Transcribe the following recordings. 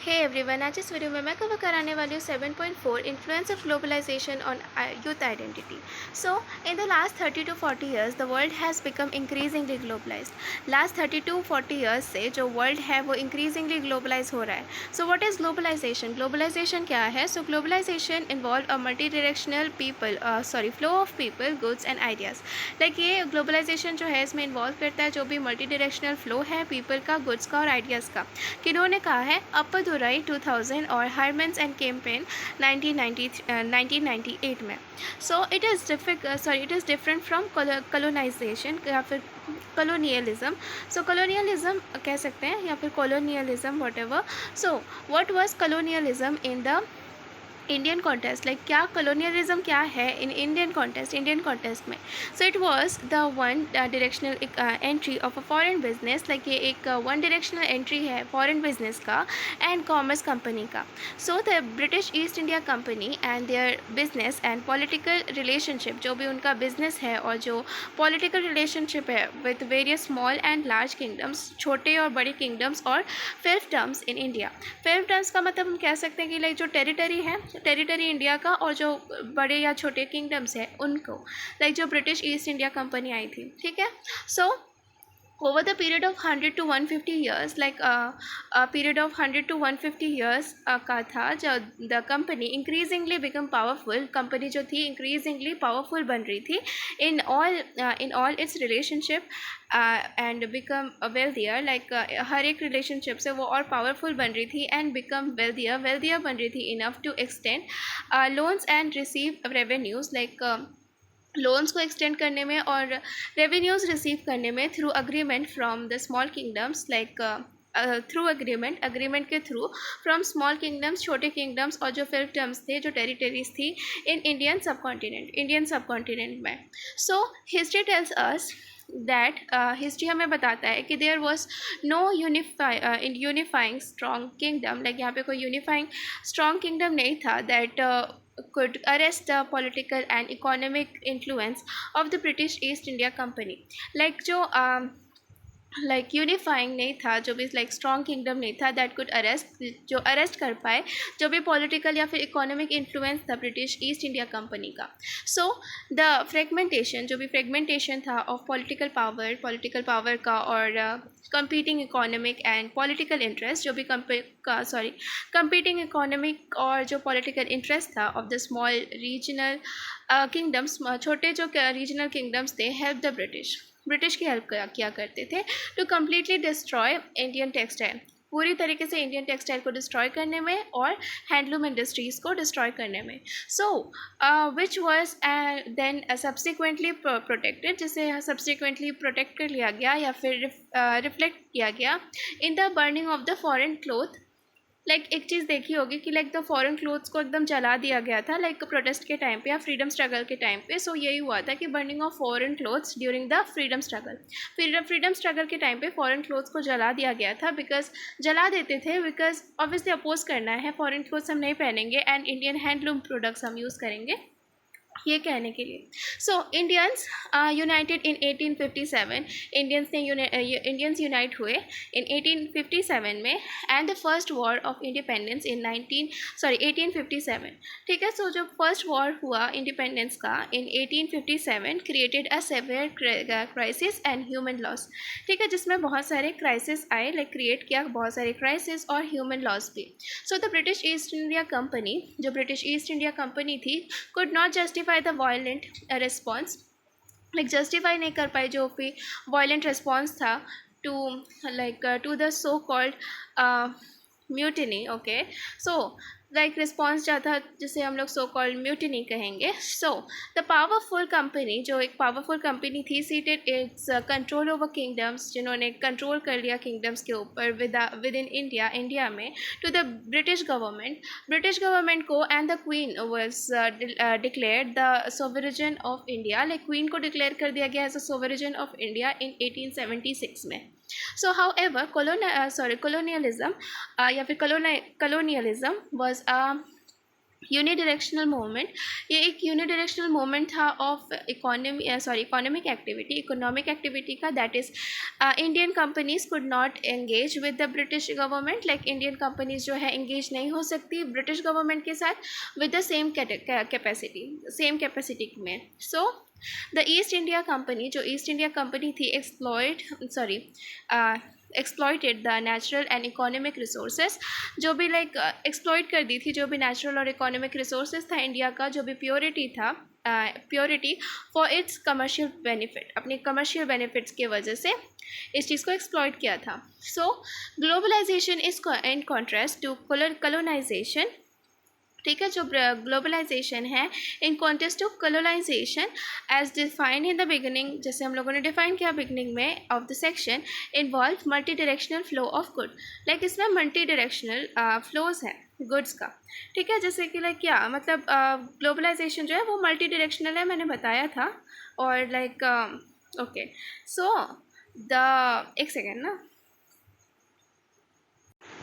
Hey everyone, आज इस video में मैं कवर कराने वाली हूँ 7.4 influence of globalisation on youth identity. So in the last 30 to 40 years the world has become increasingly globalised. Last 30 to 40 years से जो वर्ल्ड है वो इंक्रीजिंगली ग्लोबलाइज हो रहा है। So what is globalisation? Globalisation क्या है? So globalisation involve a multi directional flow of people, goods and ideas. Like ये ग्लोबलाइजेशन जो है इसमें इन्वॉल्व करता है जो भी मल्टी डायरेक्शनल फ्लो है पीपल का, गुड्स का और आइडियाज़ का। किन्होंने कहा है? अप्पादुराई 2000 और हरमन्स एंड कैम्पेन 1998 में। So it is different from colonisation या फिर कॉलोनियलिज्म। सो कॉलोनियलिज्म कह सकते हैं या फिर colonialism what ever. So what was colonialism in the Indian contest? Like क्या कॉलोनियलिज्म क्या है इन इंडियन कॉन्टेस्ट में? So it was the one directional entry of a foreign business. Like ये एक वन डायरेक्शनल एंट्री है foreign business का and commerce company का। सो the British East India company and their business and political relationship, जो भी उनका business है और जो पॉलिटिकल रिलेशनशिप है with various small and large kingdoms, छोटे और बड़े किंगडम्स और फिफ्टम्स इन इंडिया। फिफ्टम्स का मतलब हम कह सकते हैं कि लाइक जो टेरिटरी है, टेरिटरी इंडिया का, और जो बड़े या छोटे किंगडम्स हैं उनको, लाइक जो ब्रिटिश ईस्ट इंडिया कंपनी आई थी। ठीक है। सो over the period of 100 to 150 years, like a period of 100 to 150 years का था, जब the company increasingly become powerful, company जो थी increasingly powerful बन रही थी in all its relationship and become wealthier, like हर एक relationship से वो और powerful बन रही थी and become wealthier बन रही थी enough to extend loans and receive revenues, like loans को एक्सटेंड करने में और रेवेन्यूज़ रिसीव करने में through agreement from the small kingdoms, like through agreement के थ्रू फ्रॉम स्मॉल किंगडम्स, छोटे किंगडम्स और जो फिफ्टम्स थे, जो टेरिटरीज थी इन इंडियन सबकॉन्टिनेंट में। So history tells us that, history हमें बताता है कि there was no unifying strong kingdom. Like यहाँ पे कोई यूनिफाइंग स्ट्रॉन्ग किंगडम नहीं था that could arrest the political and economic influence of the British East India Company. Like जो लाइक यूनिफाइंग नहीं था, जो भी लाइक स्ट्रॉन्ग किंगडम नहीं था दैट कुड अरेस्ट कर पाए जो भी पॉलिटिकल या फिर इकोनॉमिक इन्फ्लुएंस था ब्रिटिश ईस्ट इंडिया कंपनी का। सो द फ्रेगमेंटेशन, जो भी फ्रेगमेंटेशन था ऑफ पॉलिटिकल पावर का और competing economic and political interest, जो भी कंपीटिंग इकोनॉमिक और जो पॉलिटिकल इंटरेस्ट था of the small regional kingdoms, छोटे जो रीजनल किंगडम्स थे, हेल्प द ब्रिटिश की हेल्प किया करते थे to completely destroy Indian textile, पूरी तरीके से इंडियन टेक्सटाइल को डिस्ट्रॉय करने में और हैंडलूम इंडस्ट्रीज़ को डिस्ट्रॉय करने में। So which was then subsequently protected, जिसे सब्सिक्वेंटली प्रोटेक्ट कर लिया गया या फिर रिफ्लेक्ट किया गया in the burning of the foreign cloth. Like एक चीज़ देखी होगी कि लाइक द फॉरेन क्लोथ्स को एकदम जला दिया गया था लाइक प्रोटेस्ट के टाइम पे या फ्रीडम स्ट्रगल के टाइम पे। सो यही हुआ था कि burning of foreign clothes during the freedom struggle के टाइम पे फॉरेन क्लोथ्स को जला दिया गया था। जला देते थे बिकॉज ऑब्वियसली अपोज करना है, फॉरेन क्लोथ्स हम नहीं पहनेंगे एंड इंडियन हैंडलूम प्रोडक्ट्स हम यूज़ करेंगे, ये कहने के लिए। So Indians united in 1857, Indians unite हुए इन 1857 में and the first war of independence in 1857। ठीक है। सो जो फर्स्ट वॉर हुआ इंडिपेंडेंस का in 1857 created a severe crisis and human loss. ठीक है, जिसमें बहुत सारे क्राइसिस आए, लाइक क्रिएट किया बहुत सारे क्राइसिस और ह्यूमन लॉस भी। So the British East India Company, जो ब्रिटिश ईस्ट इंडिया कंपनी थी, could not justify the violent response, like justify नहीं कर पाई जो भी वायलेंट रिस्पॉन्स था to the so called mutiny. Okay. So like response जो था जिसे हम लोग सो कॉल्ड म्यूटिनी कहेंगे। सो द पावरफुल कंपनी, जो एक पावरफुल कंपनी थी, ceded its control over kingdoms, जिन्होंने कंट्रोल कर लिया किंगडम्स के ऊपर विद इन इंडिया में, टू द ब्रिटिश गवर्नमेंट को and the queen was declared the sovereign of India. Like queen को डिक्लेयर कर दिया गया as a sovereign of India in 1876 में। So however, colonialism या फिर colonialism was a unidirectional movement, ये एक यूनिडायरेक्शनल मूवमेंट था of economic activity, economic activity का, that is Indian companies could not engage with the British government, like Indian companies जो है engage नहीं हो सकती ब्रिटिश गवर्नमेंट के साथ विद द सेम कैपेसिटी में. So the east India Company, जो ईस्ट इंडिया कंपनी थी, exploited the natural and economic resources, जो भी लाइक एक्सप्लॉयट कर दी थी जो भी नेचुरल और इकोनॉमिक रिसोर्सेज था इंडिया का, जो भी purity for its commercial benefit, अपने कमर्शियल बेनिफिट्स की वजह से इस चीज़ को एक्सप्लॉयट किया था. So globalisation is in contrast to colonisation. ठीक है, जो ग्लोबलाइजेशन है in contest to colonisation as defined in the beginning, जैसे हम लोगों ने डिफाइन किया बिगिनिंग में of the section, involve multi directional flow of good. Like इसमें मल्टी डायरेक्शनल फ्लोज है गुड्स का. ठीक है, जैसे कि लाइक क्या मतलब ग्लोबलाइजेशन जो है वो मल्टी डायरेक्शनल है, मैंने बताया था. और लाइक ओके, सो एक सेकेंड ना.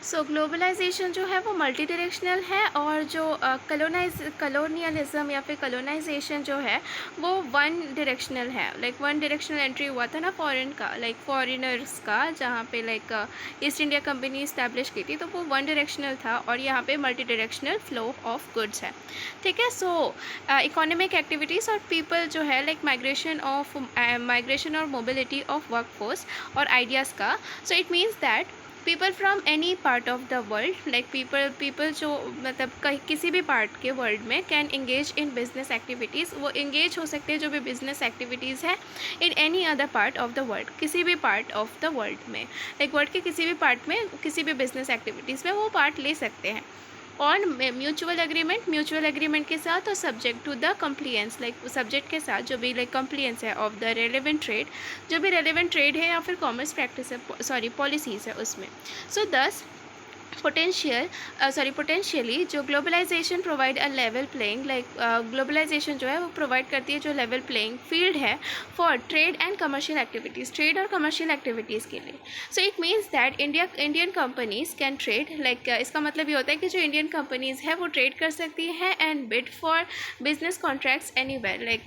सो ग्लोबलाइजेशन जो है वो मल्टी डायरेक्शनल है, और जो कलोनियलिज्म या फिर कलोनाइजेशन जो है वो वन डायरेक्शनल है. लाइक वन डायरेक्शनल एंट्री हुआ था ना फॉरेन का, लाइक फॉरेनर्स का, जहाँ पे like east India company establish की थी, तो वो वन डायरेक्शनल था, और यहाँ पे multi directional flow of goods है. ठीक है, सो इकोनॉमिक एक्टिविटीज़ और पीपल जो है लाइक माइग्रेशन और मोबिलिटी ऑफ वर्कफोर्स और आइडियाज़ का. सो it means that people from any part of the world, like people जो मतलब किसी भी पार्ट के वर्ल्ड में can engage in business activities, वो इंगेज हो सकते हैं जो भी बिजनेस एक्टिविटीज़ है in any other part of the world, किसी भी पार्ट ऑफ द वर्ल्ड में, लाइक वर्ल्ड के किसी भी पार्ट में किसी भी बिजनेस एक्टिविटीज़ में वो पार्ट ले सकते हैं. ऑन म्यूचुअल एग्रीमेंट के साथ, और subject to the compliance, like subject के साथ जो भी लाइक कंप्लियंस है ऑफ द रेलेवेंट ट्रेड, जो भी रेलेवेंट ट्रेड है या फिर कॉमर्स प्रैक्टिस है, पॉलिसीज़ है उसमें. सो दस पोटेंशियली जो globalisation provide a level playing, like globalisation जो है वो प्रोवाइड करती है जो लेवल प्लेइंग फील्ड है for trade and commercial activities, trade और कमर्शियल एक्टिविटीज़ के लिए. So it means that Indian companies can trade, like इसका मतलब ये होता है कि जो इंडियन कंपनीज़ है वो ट्रेड कर सकती है and bid for business contracts anywhere, like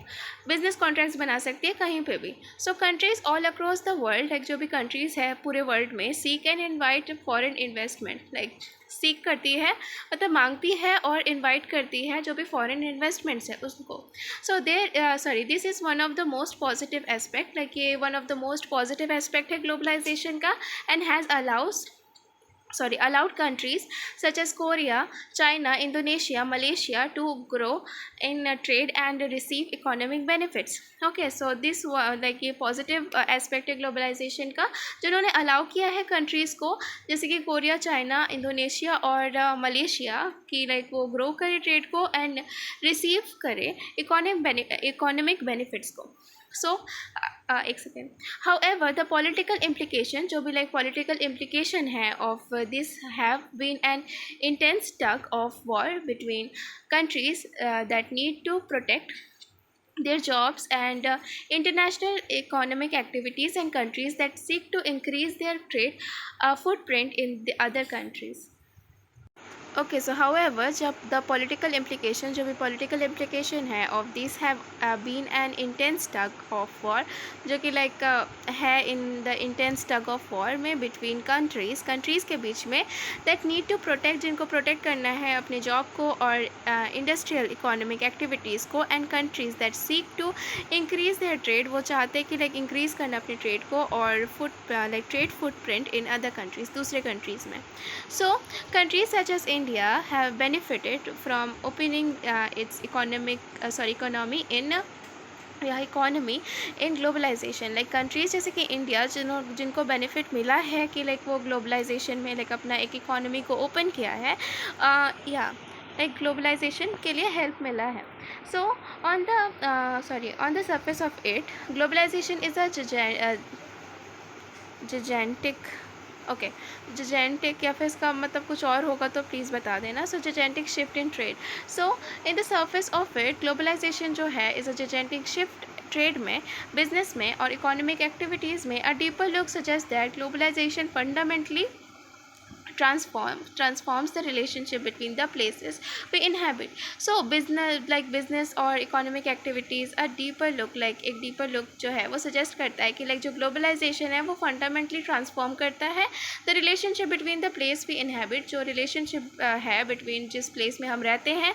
business contracts बना सकती है कहीं पे भी. So countries all across the world, like जो भी कंट्रीज़ है पूरे वर्ल्ड में, seek and invite foreign investment, like seek करती है मतलब मांगती है और इनवाइट करती है जो भी फॉरेन इन्वेस्टमेंट्स है उसको. So this is one of the most positive aspect, like ये one of the most positive aspect है ग्लोबलाइजेशन का, and has allowed countries such as Korea, China, Indonesia, Malaysia to grow in trade and receive economic benefits. Okay, so this like ये positive aspect है globalisation का, जिन्होंने allow किया है countries को, जैसे कि कोरिया, चाइना, इंडोनेशिया और मलेशिया की, लाइक वो ग्रो करे ट्रेड को एंड रिसीव करे इकोनॉमिक बेनिफिट्स को. सो एक second. However the political implication, जो भी लाइक पॉलिटिकल इम्प्लीकेशन है of this have been an intense tug of war between countries that need to protect their jobs and international economic activities, and countries that seek to increase their trade footprint in the other countries. Okay, so however जब the political implication, जो भी political implication है of this have been an intense tug of war, जो कि like है in the intense tug of war में between countries के बीच में, दैट नीड टू प्रोटेक्ट, जिनको प्रोटेक्ट करना है अपने जॉब को और इंडस्ट्रियल इकोनॉमिक एक्टिविटीज़ को, and countries that seek to increase their trade, वो चाहते हैं कि लाइक इंक्रीज़ करना अपने ट्रेड को और trade footprint in other countries, दूसरे कंट्रीज़ में. So countries such as India have benefited from opening its economy in globalization. Like countries जैसे कि इंडिया, जिनको बेनिफिट मिला है कि लाइक वो ग्लोबलाइजेशन में लाइक अपना एक इकोनॉमी को ओपन किया है, या लाइक ग्लोबलाइजेशन के लिए हेल्प मिला है. So on the surface of it, globalisation is a gigantic या फिर इसका मतलब कुछ और होगा तो प्लीज़ बता देना. So gigantic shift in trade. So in the surface of it, globalisation जो है is a gigantic shift trade में, बिजनेस में और इकोनॉमिक एक्टिविटीज़ में. A deeper look suggest that globalisation fundamentally transforms the relationship between the places we inhabit. So business और economic activities a deeper look, like एक deeper look जो है वो suggest करता है कि like जो globalization है वो fundamentally transform करता है the relationship between the place we inhabit, जो relationship है between जिस place में हम रहते हैं,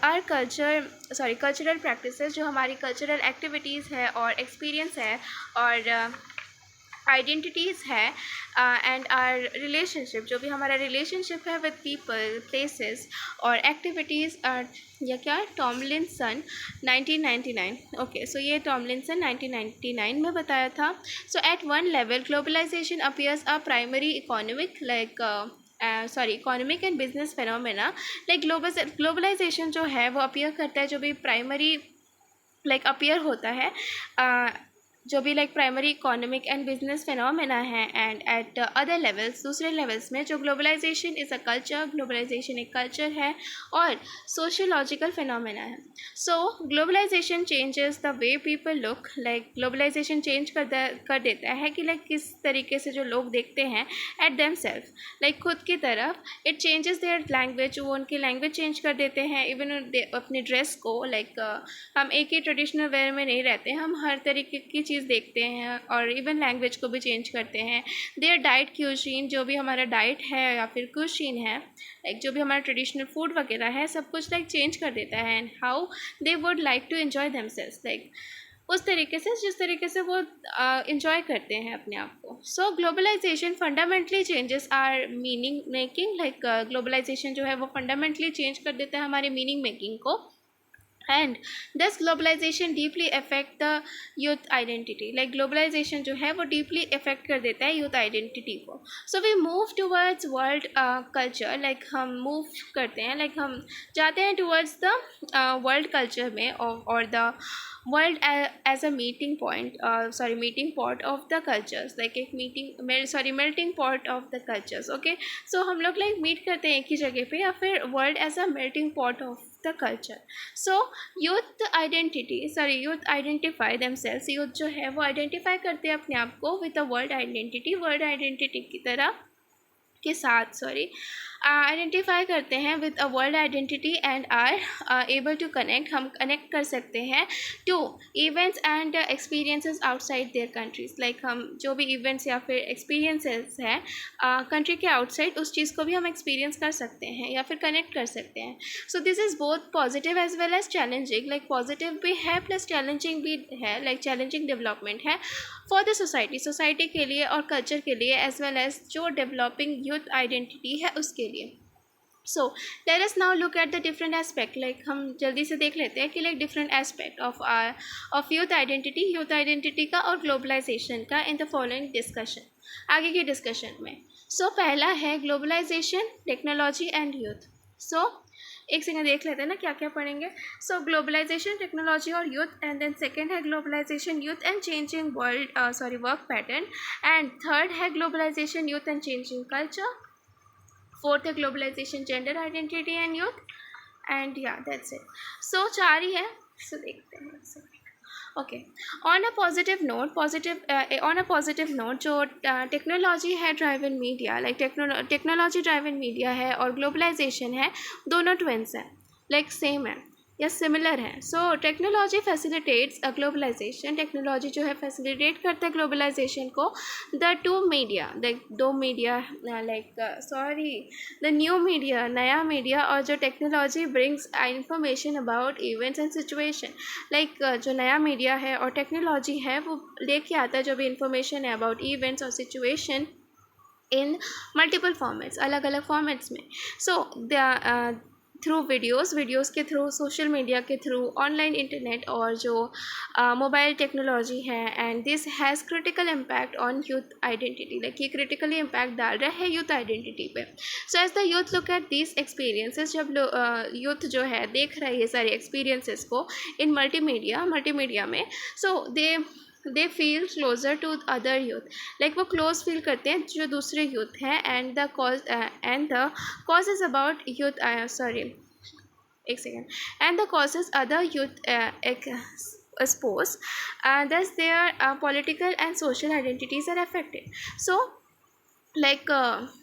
our cultural practices, जो हमारी cultural activities है और experience है और आइडेंटिटीज़ है एंड आर रिलेशनशिप, जो भी हमारा रिलेशनशिप है विद पीपल, प्लेसेस और एक्टिविटीज़। या क्या टॉमलिनसन 1999, ओके, सो ये टॉमलिनसन 1999 में बताया था। So at one level globalisation appears a primary economic economic and business phenomena. Like globalisation जो है वो अपीयर करता है, जो भी प्राइमरी अपीयर होता है जो भी primary economic and business phenomena है। एंड एट अदर लेवल्स, दूसरे लेवल्स में जो globalisation is a culture, globalisation एक कल्चर है और सोशियोलॉजिकल फेनोमेना है। So globalisation changes the way people look, globalisation change कर देता है कि किस तरीके से जो लोग देखते हैं एट देम सेल्फ, खुद की तरफ। इट चेंजेस देयर लैंग्वेज, वो उनकी लैंग्वेज चेंज कर देते हैं। इवन अपने ड्रेस को हम एक ही ट्रेडिशनल वेयर में नहीं रहते, हम हर तरीके की चीज़ देखते हैं और इवन लैंग्वेज को भी चेंज करते हैं। देयर डाइट क्यूजीन, जो भी हमारा डाइट है या फिर क्यूजीन है, जो भी हमारा ट्रेडिशनल फूड वगैरह है, सब कुछ चेंज कर देता है। And how they would like to enjoy themselves, उस तरीके से जिस तरीके से वो इन्जॉय करते हैं अपने आप को। So globalisation fundamentally changes our meaning making, globalisation जो है वो फंडामेंटली चेंज कर देता है हमारे मीनिंग मेकिंग को। And this globalisation deeply affect the youth identity, globalisation जो है वो डीपली अफेक्ट कर देता है यूथ आइडेंटिटी को। So we move towards world culture, हम मूव करते हैं, हम जाते हैं टूवर्ड्स द वर्ल्ड कल्चर में और the world as a meeting pot of the cultures, एक melting pot of the cultures. Okay, so हम लोग मीट करते हैं एक ही जगह पे, या फिर world as a melting pot of the culture. So youth identify themselves, youth जो है वो आइडेंटिफाई करते हैं अपने आप को विद द वर्ल्ड आइडेंटिटी की तरह के साथ आइडेंटिफाई करते हैं with a world identity and are able to connect, हम कनेक्ट कर सकते हैं to events and experiences outside their countries, हम जो भी इवेंट्स या फिर एक्सपीरियंसेस हैं कंट्री के आउटसाइड, उस चीज़ को भी हम एक्सपीरियंस कर सकते हैं या फिर कनेक्ट कर सकते हैं। So this is both positive as well as challenging, positive भी है प्लस चैलेंजिंग भी है, चैलेंजिंग डेवलपमेंट है फॉर द सोसाइटी के लिए और कल्चर के लिए, एज वेल एज जो डेवलपिंग यूथ आइडेंटिटी है उसके लिए। So let us now look at the different aspect, हम जल्दी से देख लेते हैं कि different aspect of youth identity का और ग्लोबलाइजेशन का इन द फॉलोइंग डिस्कशन, आगे की डिस्कशन में। सो पहला है globalisation, technology and youth. So एक सेकंड देख लेते हैं ना क्या क्या पढ़ेंगे। सो ग्लोबलाइजेशन, टेक्नोलॉजी और यूथ, एंड देन सेकंड है globalisation, youth and changing work pattern, and third है globalisation, youth and changing culture, fourth है globalisation, gender identity and youth, and yeah that's it. So चार ही है, so देखते हैं। Okay, on a positive note जो technology है driven media, technology driven media है और ग्लोबलाइजेशन है, दोनों ट्विंस हैं, सेम है या सिमिलर है। सो टेक्नोलॉजी फैसिलिटेट्स अ ग्लोबलाइजेशन, टेक्नोलॉजी जो है फैसिलिटेट करता है ग्लोबलाइजेशन को। द न्यू मीडिया, नया मीडिया, और जो technology brings information about events and situation, जो नया मीडिया है और टेक्नोलॉजी है वो लेके आता है जो भी इंफॉर्मेशन है अबाउट इवेंट्स और सिचुएशन इन मल्टीपल फॉर्मेट्स, अलग अलग फॉर्मेट्स में। सो थ्रू वीडियोज़ के थ्रू, सोशल मीडिया के थ्रू, ऑनलाइन इंटरनेट और जो मोबाइल टेक्नोलॉजी है, and this has critical impact on youth identity, ये क्रिटिकली इम्पैक्ट डाल रहा है यूथ आइडेंटिटी पे। So as the youth look at this experiences, जब यूथ जो है देख रहा है ये सारे एक्सपीरियंसेस को इन मल्टीमीडिया में, so they feel closer to other youth, वो क्लोज फील करते हैं जो दूसरे यूथ हैं, and the cause is about youth, एक second, and the causes other youth expose, thus their political and social identities are affected. So like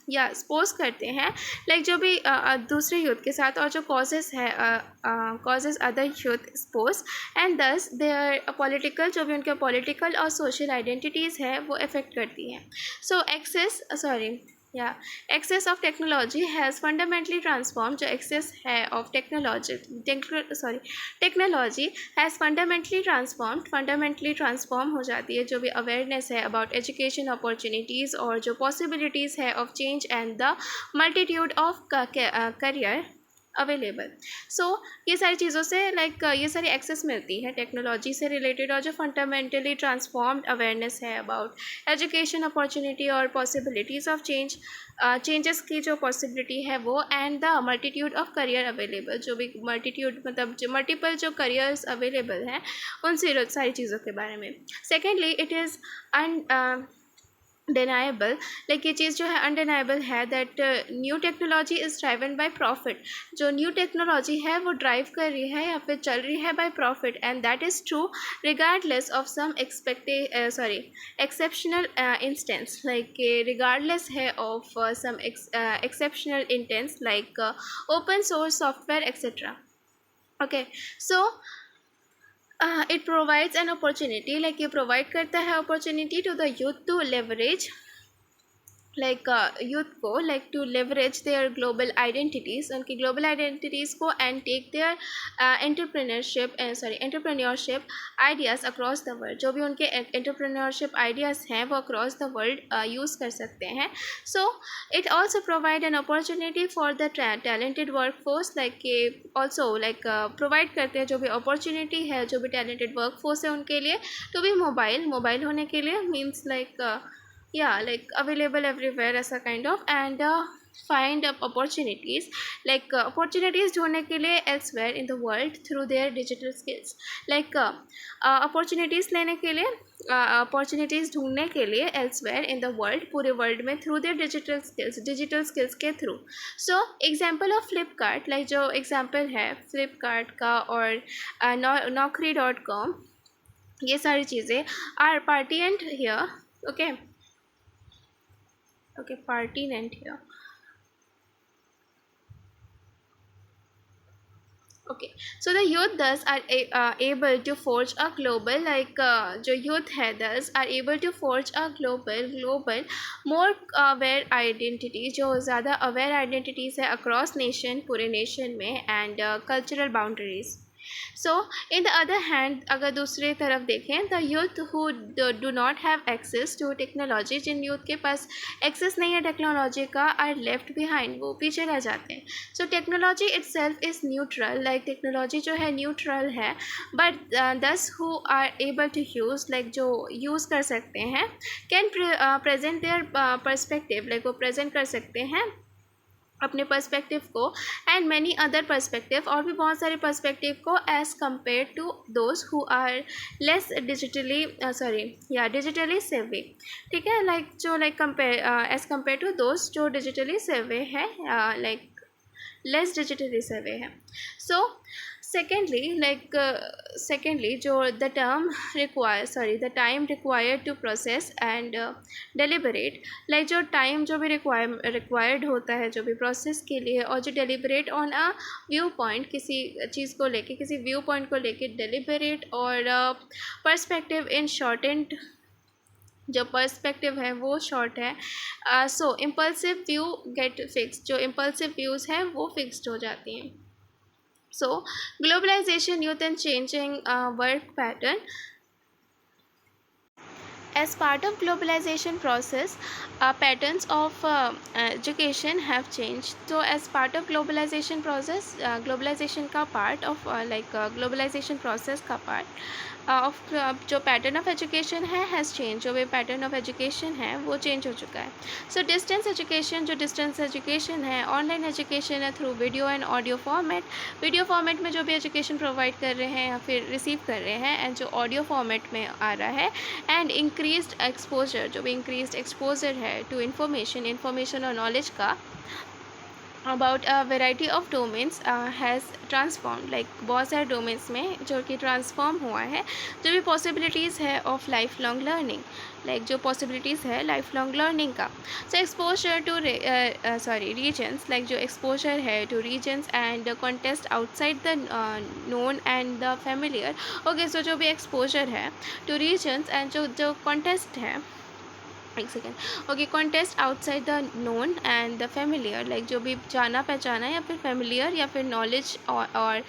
या suppose करते हैं, लाइक जो भी दूसरे यूथ के साथ, और जो कॉजेज़ है causes other youth suppose, and दस देयर पॉलिटिकल, जो भी उनके पॉलिटिकल और सोशल आइडेंटिटीज़ है वो अफेक्ट करती हैं. So access of technology has fundamentally transform, जो एक्सेस है of technology has fundamentally transform हो जाती है जो भी अवेयरनेस है अबाउट एजुकेशन अपॉर्चुनिटीज़ और जो पॉसिबिलिटीज़ है of change and the multitude of career available. So ये सारी चीज़ों से लाइक ये सारी एक्सेस मिलती है टेक्नोलॉजी से रिलेटेड, और जो फंडामेंटली ट्रांसफॉर्म्ड अवेयरनेस है अबाउट एजुकेशन अपॉर्चुनिटी और पॉसिबिलिटीज़ ऑफ चेंजेस की जो पॉसिबिलिटी है वो, and the multitude of career available, जो भी मल्टीट्यूड मतलब जो मल्टीपल जो करियर्स अवेलेबल हैं उन सारी चीज़ों के बारे में. सेकेंडली, इट इज़ डिनाएबल, लाइक ये चीज़ जो है अनडिनाएबल है that new technology is driven by profit. जो न्यू टेक्नोलॉजी है वो ड्राइव कर रही है या फिर चल रही है by profit, and that is true regardless of some exceptional instance, like regardless है of some exceptional intense like open source software etcetera. Okay, so it provides an opportunity, like ये प्रोवाइड करता है opportunity to the youth to leverage, like youth को like to leverage their global identities, उनकी global identities को, and take their entrepreneurship ideas across the world. जो भी उनके entrepreneurship ideas हैं वो अक्रॉस द वर्ल्ड यूज़ कर सकते हैं. So it also provide an opportunity for the talented work force, like also like provide करते हैं जो भी अपॉर्चुनिटी है जो भी टैलेंटेड वर्क फोर्स है उनके लिए टू बी मोबाइल होने के लिए, means like like available everywhere ऐसा kind of, and find opportunities, like opportunities ढूंढने के लिए elsewhere in the world through their digital skills, like opportunities लेने के लिए opportunities ढूंढने के लिए elsewhere in the world, पूरे वर्ल्ड में, through their digital skills के through. so example of Flipkart, like जो example है Flipkart का और naukri.com, ये सारी चीज़ें are pertinent here. okay, pertinent here. Okay, so the youth thus are able to forge a global, like जो youth है thus are able to forge a global more aware identity, जो ज़्यादा aware identities है across nation, पूरे nation में, and cultural boundaries. So in the other hand, अगर दूसरी तरफ देखें, the youth who do not have access to technology, जिन यूथ के पास एक्सेस नहीं है टेक्नोलॉजी का, आर लेफ्ट बिहाइंड, वो पीछे रह जाते हैं. So technology itself is neutral, like technology जो है न्यूट्रल है, but those who are able to use, like जो यूज़ कर सकते हैं, can present their perspective, like वो प्रेजेंट कर सकते हैं अपने पर्सपेक्टिव को, एंड मैनी अदर पर्सपेक्टिव, और भी बहुत सारे पर्सपेक्टिव को, as compared to those who are less digitally savvy. ठीक है, लाइक जो like as compared to those जो डिजिटली सेवे है, लाइक लेस डिजिटली सेवे है. सो secondly जो the time required to process and deliberate, like जो time जो भी required होता है जो भी प्रोसेस के लिए, और जो deliberate on a view point, किसी चीज़ को लेके, किसी व्यू पॉइंट को लेके deliberate, और पर्सपेक्टिव इन शॉर्टेंड, जो पर्सपेक्टिव है वो शॉर्ट है. सो इम्पल्सिव व्यू गेट फिक्स्ड, जो इम्पल्सिव व्यूज़ हैं वो फिक्स्ड हो जाती हैं. So globalization, youth and changing work pattern. As part of globalization process, patterns of education have changed. So as part of globalization process, globalization का part of globalization process का part of जो pattern of education है has change, जो भी pattern of education है वो change हो चुका है. सो डिस्टेंस एजुकेशन है, ऑनलाइन एजुकेशन है through video and audio format में जो भी एजुकेशन प्रोवाइड कर रहे हैं या फिर रिसीव कर रहे हैं, एंड जो ऑडियो फॉर्मेट में आ रहा है, एंड इंक्रीज्ड एक्सपोजर, जो भी इंक्रीज्ड एक्सपोजर है टू इन्फॉर्मेशन और नॉलेज का, about a variety of domains has transform, like बहुत सारे डोमेन्स में जो कि ट्रांसफॉर्म हुआ है, जो भी पॉसिबिलिटीज़ है of lifelong learning, like जो पॉसिबिलिटीज़ है लाइफ लॉन्ग लर्निंग का. So exposure to regions, like जो एक्सपोजर है to regions and contest outside the known and the familiar. Okay, so जो भी एक्सपोजर है टू रीजन्स एंड जो जो कॉन्टेस्ट है, एक second, okay, contest outside the known and the familiar, like जो भी जाना पहचाना या फिर फेमिलियर या फिर नॉलेज और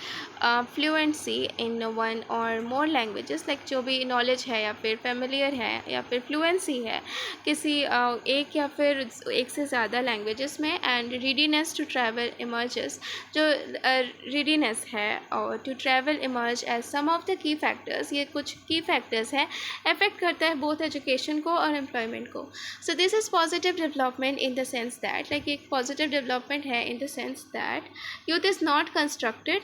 फ्लुएंसी इन वन और मोर लैंग्वेजेस, लाइक जो भी नॉलेज है या फिर फेमिलियर है या फिर फ्लुएंसी है किसी एक या फिर एक से ज़्यादा लैंग्वेजेस में. And readiness to travel emerges, जो रीडीनेस है और to travel emerge as some of the key factors, ये कुछ की फैक्टर्स हैं, अफेक्ट करता है बोथ एजुकेशन को और एम्प्लॉयमेंट को. सो this is positive development in the sense that, like एक पॉजिटिव डेवलपमेंट है in the sense that youth is not constructed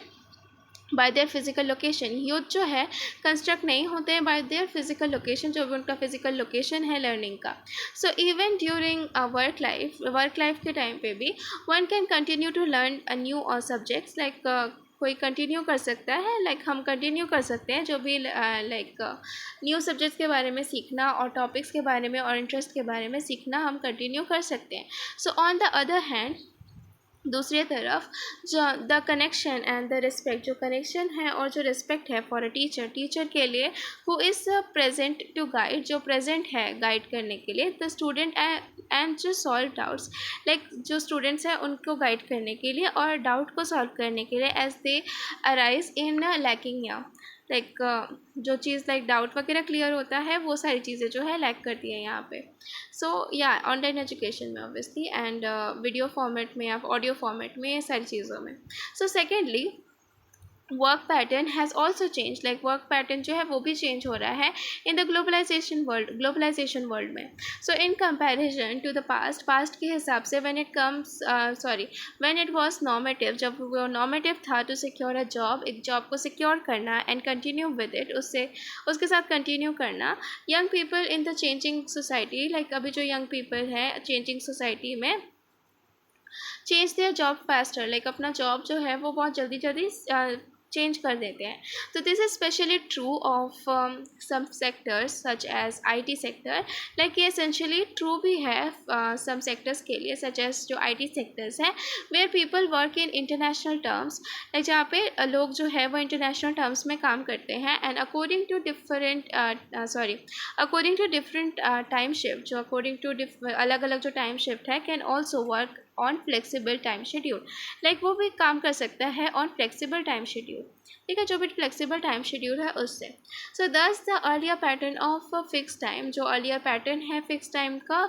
by their physical location. Youth जो है कंस्ट्रक्ट नहीं होते हैं बाय देयर फिजिकल लोकेशन, जो भी उनका फिजिकल लोकेशन है लर्निंग का. So even during work life के टाइम पे भी one can continue to learn a new और सब्जेक्ट्स, लाइक कोई कंटिन्यू कर सकता है, लाइक हम कंटिन्यू कर सकते हैं जो भी लाइक न्यू सब्जेक्ट्स के बारे में सीखना और टॉपिक्स के बारे में और इंटरेस्ट के बारे में सीखना हम कंटिन्यू कर सकते हैं. सो ऑन द अदर हैंड, दूसरी तरफ जो the connection and the respect, जो कनेक्शन है और जो रिस्पेक्ट है फॉर अ टीचर, टीचर के लिए who is present to guide, जो प्रेजेंट है गाइड करने के लिए द स्टूडेंट एंड जो सॉल्व डाउट्स, लाइक जो स्टूडेंट्स हैं उनको गाइड करने के लिए और डाउट को सॉल्व करने के लिए as they arise in lacking या, लाइक जो चीज़ लाइक डाउट वगैरह क्लियर होता है वो सारी चीज़ें जो है लैक करती हैं यहाँ पे. सो या ऑनलाइन एजुकेशन में ऑब्वियसली एंड वीडियो फॉर्मेट में या ऑडियो फॉर्मेट में, ये सारी चीज़ों में. So secondly, work pattern has also change, like work pattern जो है वो भी चेंज हो रहा है इन द ग्लोबलाइजेशन वर्ल्ड में. So in comparison to the past के हिसाब से when it comes when it was normative, जब वो नॉर्मेटिव था टू सिक्योर अ जॉब, एक जॉब को सिक्योर करना एंड कंटिन्यू विद इट, उसके साथ कंटिन्यू करना. Young people in the changing society, like अभी जो यंग पीपल है चेंजिंग सोसाइटी में, change their job faster, like अपना जॉब जो है वो बहुत जल्दी जल्दी चेंज कर देते हैं. तो this is specially true of some sectors such as IT sector, like ये एसेंशियली ट्रू भी है सम सेक्टर्स के लिए, सच एज जो IT सेक्टर्स हैं where people work in international terms, like जहाँ पे लोग जो है वो इंटरनेशनल टर्म्स में काम करते हैं. And according to different time shift, जो अकॉर्डिंग टू अलग अलग जो टाइम शिफ्ट है can also work on flexible time schedule, like वो भी काम कर सकता है ऑन फ्लेक्सिबल टाइम शेड्यूल. ठीक है, जो भी फ्लेक्सिबल टाइम शेड्यूल है उससे. So thus the earlier pattern of fix time, जो अर्लियर पैटर्न है फिक्स टाइम का,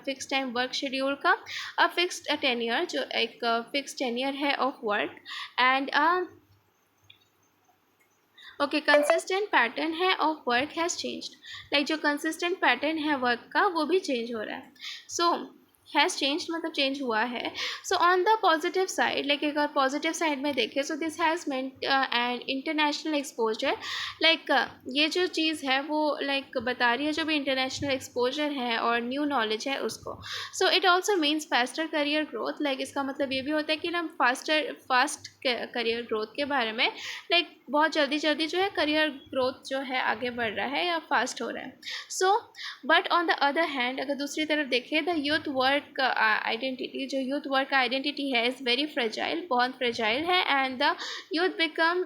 फिक्स टाइम वर्क शेड्यूल का, अ फिक्स्ड टेन्योर, जो एक फिक्स टेन्योर है of work, and okay consistent pattern है of work has changed, like जो consistent pattern है वर्क का वो भी चेंज हो रहा है. सो हैज़ चेंज मतलब चेंज हुआ है. So on the positive side, like अगर पॉजिटिव साइड में देखें, सो this has meant and international exposure, like ये जो चीज़ है वो लाइक बता रही है जो भी इंटरनेशनल एक्सपोजर है और न्यू नॉलेज है उसको. So it also means faster career growth, like इसका मतलब ये भी होता है कि हम फास्ट करियर ग्रोथ के बारे में, लाइक बहुत जल्दी जल्दी जो है करियर ग्रोथ जो है आगे बढ़ रहा है या फास्ट हो रहा है. So but on the other hand, अगर दूसरी तरफ देखें, द यूथ वर्क आइडेंटिटी, जो यूथ वर्क का आइडेंटिटी है इज़ वेरी फ्रेजाइल, बहुत फ्रेजाइल है. And the youth become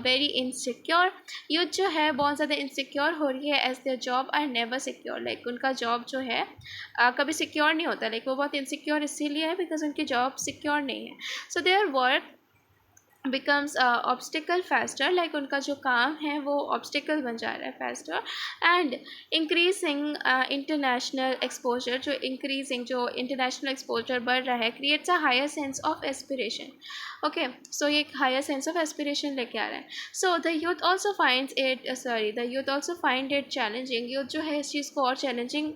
very insecure, youth जो है बहुत ज़्यादा इनसिक्योर हो रही है as their job are never secure, like उनका जॉब जो है कभी सिक्योर नहीं होता, लाइक वो बहुत इनसिक्योर इसीलिए है बिकॉज उनकी जॉब सिक्योर नहीं है. So their work becomes obstacle faster, like उनका जो काम है वो ऑब्स्टिकल बन जा रहा है faster. And increasing international exposure, जो इंटरनेशनल एक्सपोजर बढ़ रहा है creates a higher sense of aspiration. Okay, so ये एक हायर सेंस ऑफ एस्पिरेशन लेके आ रहा है. So the youth also find it challenging, youth जो है इस चीज़ को और चैलेंजिंग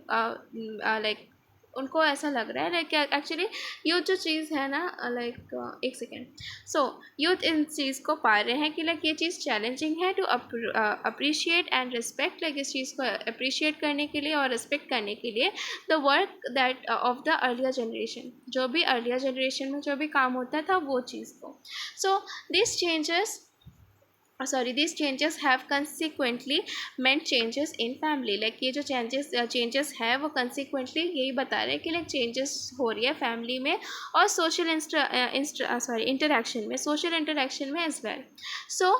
लाइक उनको ऐसा लग रहा है लाइक एक्चुअली यूथ जो चीज़ है ना लाइक एक सेकेंड, सो यूथ इन चीज़ को पा रहे हैं कि लाइक ये चीज़ चैलेंजिंग है to appreciate and respect, like इस चीज़ को अप्रिशिएट करने के लिए और रिस्पेक्ट करने के लिए the work that of the earlier generation, जो भी अर्लियर जनरेशन में जो भी काम होता था वो चीज़ को. So this changes these changes have consequently meant changes in family. Like ये जो चेंजेस है वो consequently यही बता रहे हैं कि लाइक चेंजेस हो रही है फैमिली में और सोशल इंटरेक्शन में, सोशल इंटरेक्शन में as well. So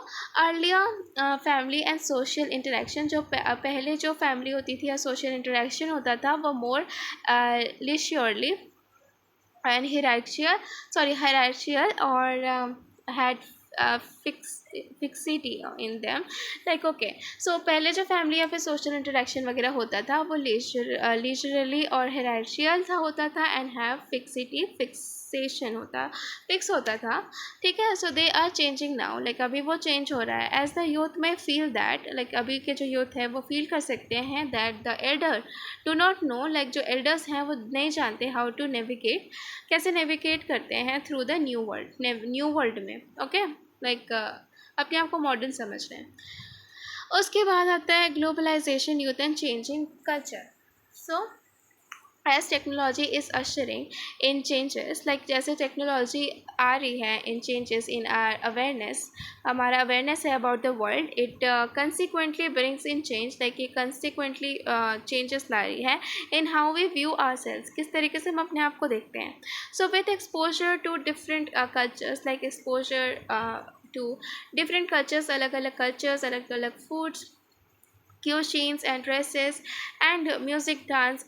earlier family and social interaction, जो पहले जो फैमिली होती थी या सोशल इंटरेक्शन होता था वो more leisurely and hierarchical or had fixity in them. Like okay, so पहले जो फैमिली या फिर सोशल इंटरेक्शन वगैरह होता था वो लीजरली और हायरार्कियल था होता था एंड हैव फिक्सेशन फिक्स होता था. ठीक है. So they are changing now, like अभी वो चेंज हो रहा है. एज द यूथ में फील दैट, लाइक अभी के जो यूथ है वो फील कर सकते हैं that the Elder do not no, like जो एल्डर्स हैं वो नहीं जानते हाउ टू नेविगेट, कैसे नेविगेट करते हैं थ्रू द न्यू वर्ल्ड में. ओके, लाइक अपने आप को मॉडर्न समझ रहे हैं. उसके बाद आता है globalisation, youth and changing culture. So as technology is ushering in changes, like जैसे टेक्नोलॉजी आ रही है in changes in our awareness, हमारा अवेयरनेस है about the world, it consequently brings in change, like ये कंसिक्वेंटली चेंजेस ला रही है in how we view our selves, किस तरीके से हम अपने आप को देखते हैं. So with exposure to different cultures, like exposure to different cultures, अलग अलग कल्चर्स, अलग अलग foods, cuisines and dresses and music, dance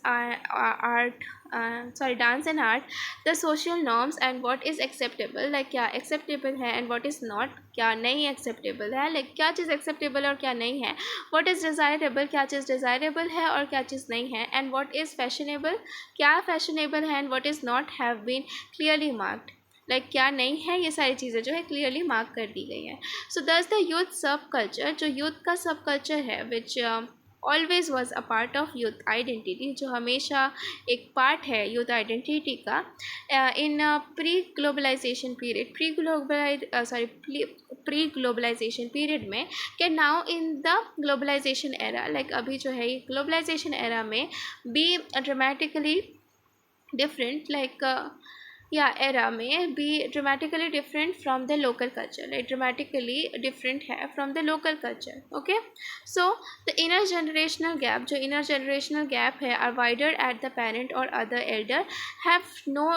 dance and art, the social norms and what is acceptable, like क्या acceptable है and what is not, क्या नहीं acceptable है, like क्या चीज़ acceptable और क्या नहीं है, what is desirable, क्या चीज़ desirable है और क्या चीज़ नहीं है, and what is fashionable, क्या fashionable है and what is not have been clearly marked, like क्या नहीं है, ये सारी चीज़ें जो है क्लियरली मार्क कर दी गई हैं. So thus the youth subculture, जो यूथ का सब कल्चर है which always was a part of youth identity, जो हमेशा एक पार्ट है यूथ आइडेंटिटी का in pre globalisation period, pre globalisation period में, कि now in the globalisation era, like अभी जो है ग्लोबलाइजेशन एरा में be dramatically different, like era में be dramatically different from the local culture, like dramatically different है from the local culture. Okay, so the inner generational gap, जो inner generational gap है are wider at the parent और other elder, have no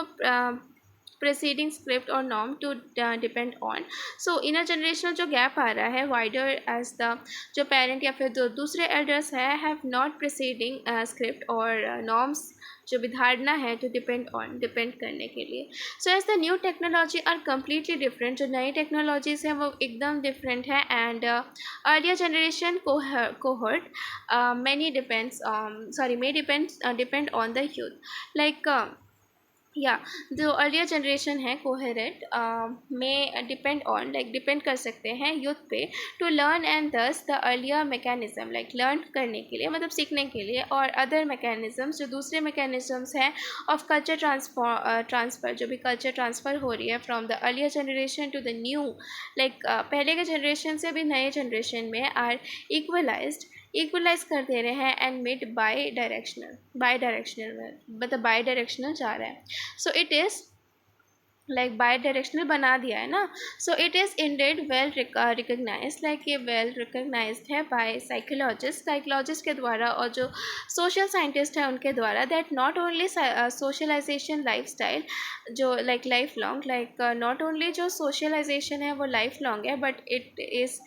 preceding script और norm to depend on. So inner generational जो gap आ रहा है wider as the, जो parent या फिर जो दूसरे एल्डर्स है हैव नॉट प्रेसीडिंग स्क्रिप्ट और नॉर्म्स, जो भी धारणा है टू डिपेंड करने के लिए. So as the new technology are completely different, जो नई टेक्नोलॉजीज हैं वो एकदम डिफरेंट है. And earlier generation cohort may depend on the youth, like जो अर्लियर जनरेशन है कोहेरेंट में डिपेंड कर सकते हैं यूथ पे टू लर्न एंड दस the earlier mechanism, like learn करने के लिए मतलब सीखने के लिए, और अदर मैकेनिज्म्स जो दूसरे मैकेनिज्म्स हैं ऑफ कल्चर ट्रांसफ़र, जो भी कल्चर ट्रांसफ़र हो रही है from the earlier generation to the new, like पहले के जनरेशन से भी नए जनरेशन में आर इक्वलाइज कर दे रहे हैं एंड मेड बाई डायरेक्शनल में, मतलब बाई डायरेक्शनल जा रहा है. So it is like bidirectional बना दिया है ना. So it is indeed well recognise, like ये वेल रिकग्नाइज है बाय साइकोलॉजिस्ट के द्वारा और जो सोशल साइंटिस्ट हैं उनके द्वारा, that not only socialisation lifestyle, जो like lifelong, like not only जो सोशलाइजेशन है वो लाइफ लॉन्ग है but it is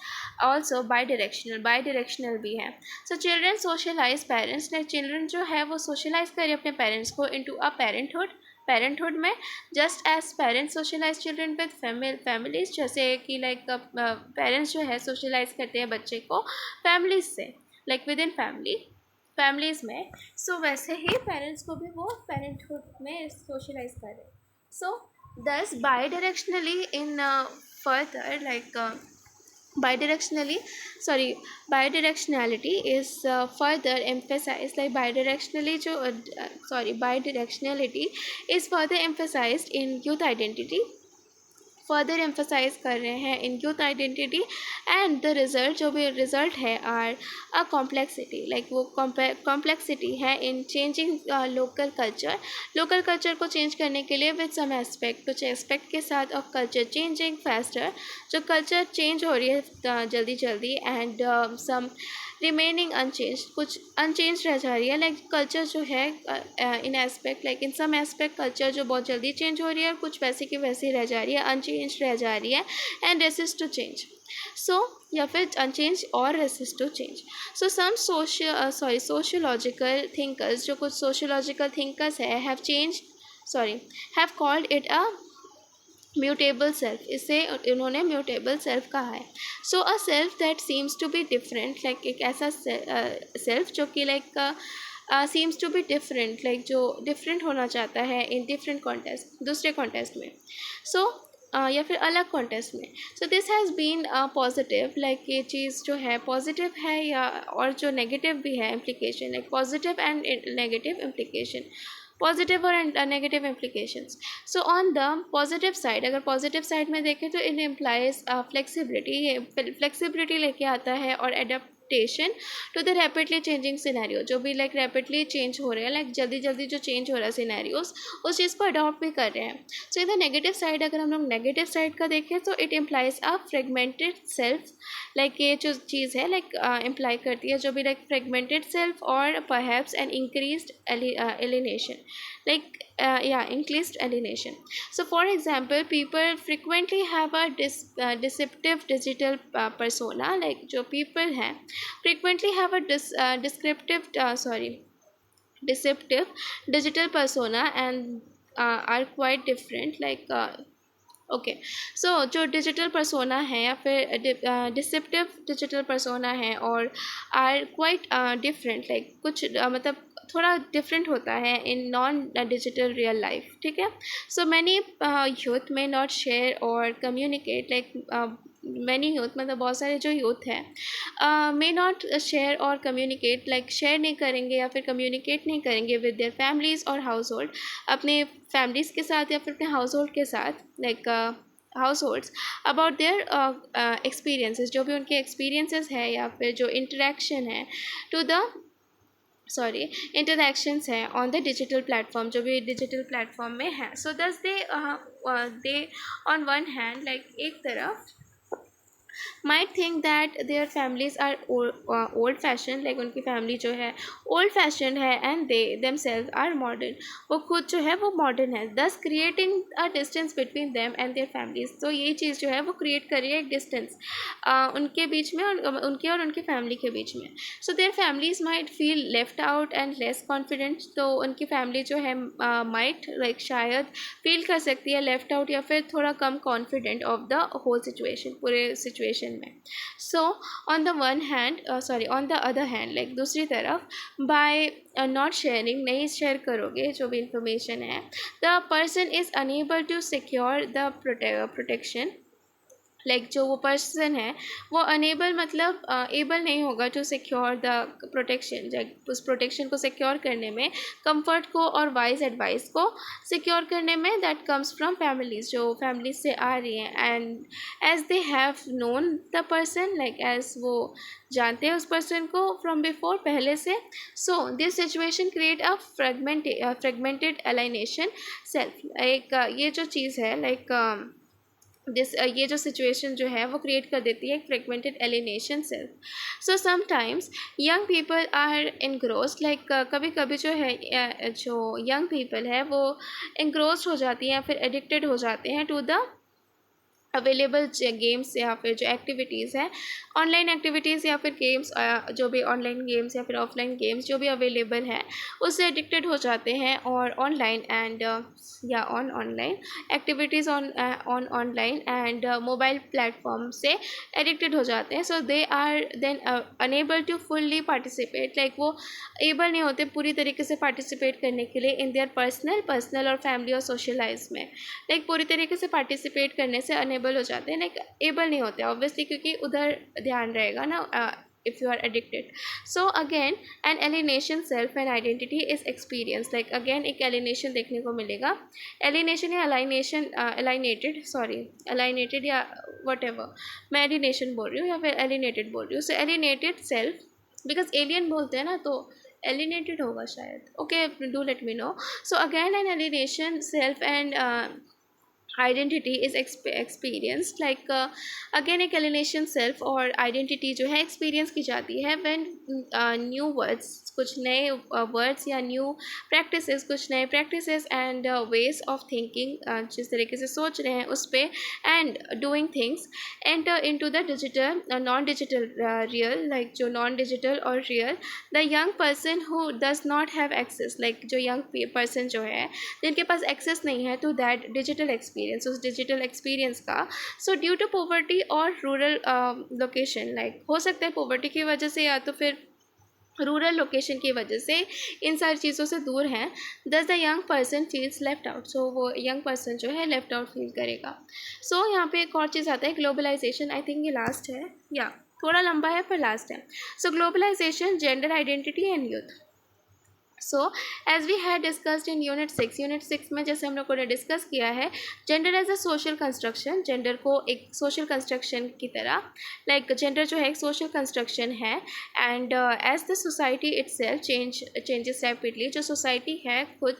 also bidirectional भी है. So children socialise parents, like children जो है वो सोशलाइज करें अपने पेरेंट्स को इनटू अ पेरेंटहुड में, just as parents socialize children with families, जैसे कि लाइक पेरेंट्स जो है सोशलाइज करते हैं बच्चे को फैमिलीज से, लाइक विद इन फैमिलीज़ में. सो वैसे ही पेरेंट्स को भी वो पेरेंटहुड में सोशलाइज करें. सो दस by directionally in further, like bidirectionally sorry bidirectionality is further emphasized, like bidirectionality is further emphasized in youth identity, further emphasize कर रहे हैं in youth identity, and the result जो भी रिज़ल्ट है आर अ कॉम्प्लेक्सिटी, लाइक वो complexity है in changing local culture को change करने के लिए विद सम एस्पेक्ट, कुछ एस्पेक्ट के साथ ऑफ कल्चर चेंजिंग फास्टर, जो कल्चर चेंज हो रही है जल्दी जल्दी, एंड सम रिमेनिंग अनचेंज, कुछ अनचेंज रह जा रही है, लाइक कल्चर जो है in aspect, like in some aspect culture जो बहुत जल्दी चेंज हो रही है और कुछ वैसी की वैसी रह जा रही है, अनचेंज रह जा रही है, and resist to change, so या फिर अनचेंज और resist to change. So some sociological thinkers, जो कुछ sociological thinkers have called it a mutable self, इसे इन्होंने म्यूटेबल सेल्फ कहा है। So a self that seems to be different, like एक ऐसा सेल्फ जो कि like seems to be different, like जो डिफरेंट होना चाहता है इन डिफरेंट कॉन्टेस्ट, दूसरे कॉन्टेस्ट में, सो या फिर अलग कॉन्टेस्ट में। So this has been positive, like ये चीज़ जो है पॉजिटिव है, या और जो नेगेटिव भी है implication, like positive and negative implication, positive और negative implications. So on the positive side, अगर पॉजिटिव साइड में देखें तो इट इम्प्लाइज फ्लेक्सिबिलिटी, ये फ्लेक्सिबिलिटी लेके आता है, और adaptation to the rapidly changing scenario, जो भी लाइक रैपिडली चेंज हो रहे हैं, लाइक जल्दी जल्दी जो चेंज हो रहा है सिनेरियोस, उस चीज़ को अडॉप्ट भी कर रहे हैं। सो इन द नेगेटिव साइड, अगर हम लोग नेगेटिव साइड का देखें तो it implies a fragmented self, like ये जो चीज़ है लाइक इम्प्लाई करती है जो भी लाइक फ्रेगमेंटेड सेल्फ, और perhaps an increased alienation, like increased alienation. So for example, people frequently have a deceptive digital persona, like जो people हैं frequently have a deceptive digital persona, and are quite different, like okay, so जो digital persona है या फिर deceptive digital persona है, और are quite different, like कुछ मतलब थोड़ा डिफरेंट होता है in non digital real life, ठीक है। सो मैनी यूथ में नॉट शेयर और कम्युनिकेट, लाइक मैनी यूथ मतलब बहुत सारे जो यूथ हैं मे नॉट शेयर और कम्युनिकेट, लाइक शेयर नहीं करेंगे या फिर कम्युनिकेट नहीं करेंगे विद देयर फैमिलीज़ और हाउस होल्ड, अपने फैमिलीज़ के साथ या फिर अपने हाउस होल्ड के साथ, like house holds, about their experiences, जो भी उनके एक्सपीरियंसेस है या फिर जो इंटरेक्शन है टू द इंटरेक्शंस हैं ऑन द डिजिटल प्लेटफॉर्म, जो भी डिजिटल प्लेटफॉर्म में है। सो दस दे ऑन वन हैंड, लाइक एक तरफ might think that their families are old fashioned, like उनकी फैमिली जो है old fashioned है, and they themselves are modern, वो खुद जो है वो modern है, thus creating a distance between them and their families। तो ये चीज़ जो है वो create कर रही है एक distance उनके बीच में, उनके और उनकी फैमिली के बीच में। so their families might feel left out and less confident, तो उनकी फैमिली जो है might like शायद फील कर सकती है left out या फिर थोड़ा कम confident of the whole situation, पूरे situation में। So on the one hand on the other hand, like दूसरी तरफ बाय नॉट शेयरिंग, नहीं शेयर करोगे जो भी इंफॉर्मेशन है, the person is unable to secure the protection, like जो वो पर्सन है वो अनेबल मतलब एबल नहीं होगा टू सिक्योर द प्रोटेक्शन, उस प्रोटेक्शन को सिक्योर करने में, कंफर्ट को और वाइज एडवाइस को सिक्योर करने में, दैट कम्स फ्रॉम फैमिलीज़, जो फैमिलीज से आ रही हैं, and as they have known the person, like as वो जानते हैं उस पर्सन को फ्रॉम बिफोर, पहले से। So this situation create a fragmented alienation self, एक ये जो चीज़ है लाइक ये जो सिचुएशन जो है वो क्रिएट कर देती है एक fragmented alienation self. So sometimes young people are engrossed, like कभी कभी जो है जो यंग पीपल है वो इनग्रोस्ड हो जाती हैं या फिर एडिक्टेड हो जाते हैं टू द अवेलेबल गेम्स या फिर जो एक्टिविटीज़ हैं, ऑनलाइन एक्टिविटीज़ या फिर गेम्स, जो भी ऑनलाइन गेम्स या फिर ऑफलाइन गेम्स जो भी अवेलेबल हैं उससे एडिक्टेड हो जाते हैं, और ऑनलाइन एंड या online activities on online and mobile platform से एडिक्टेड हो जाते हैं। So they are then unable to fully participate, like वो एबल नहीं होते पूरी तरीके से पार्टिसिपेट करने के लिए इन देयर पर्सनल और फैमिली और सोशल लाइफ में, लाइक पूरी तरीके से पार्टिसिपेट करने से अनेबल अनएबल हो जाते हैं, लाइक एबल नहीं होते ऑब्वियसली, क्योंकि उधर ध्यान रहेगा ना if you are addicted. So again an alienation self and identity is experience, like again एक alienation देखने को मिलेगा, alienation या alienation alienated या whatever, मैं alienation बोल रही हूँ या फिर alienated बोल रही हूँ. So alienated self, because alien बोलते हैं ना तो alienated होगा शायद. Okay, do let me know. So again an alienation self and identity is experience, like again एक एलिनेशन सेल्फ और आइडेंटिटी जो है एक्सपीरियंस की जाती है व्हेन न्यू वर्ड्स, कुछ नए वर्ड्स या न्यू प्रैक्टिसेस, कुछ नए practices and ways of thinking, जिस तरीके से सोच रहे हैं उस पर, and doing things enter into the digital non digital real, like जो नॉन डिजिटल और real. The young person who does not have access, like जो यंग पर्सन जो है जिनके पास एक्सेस नहीं है टू दैट डिजिटल एक्सपीरियंस, उस डिजिटल एक्सपीरियंस का. सो ड्यू टू पॉवर्टी और रूरल लोकेशन, लाइक हो सकता है पॉवर्टी की वजह से या तो फिर रूरल लोकेशन की वजह से इन सारी चीज़ों से दूर हैं. Thus the young person feels left out, so वो यंग पर्सन जो है लेफ्ट आउट फील करेगा. सो यहाँ पे एक और चीज़ आता है ग्लोबलाइजेशन, आई थिंक ये लास्ट है या थोड़ा लंबा है पर लास्ट है. So globalisation, gender identity and youth. So as we had discussed in unit 6 में जैसे हम लोगों ने डिस्कस किया है, gender as a social construction, gender को एक सोशल कंस्ट्रक्शन की तरह, लाइक जेंडर जो है एक सोशल कंस्ट्रक्शन है. And as the society itself changes rapidly, जो सोसाइटी है खुद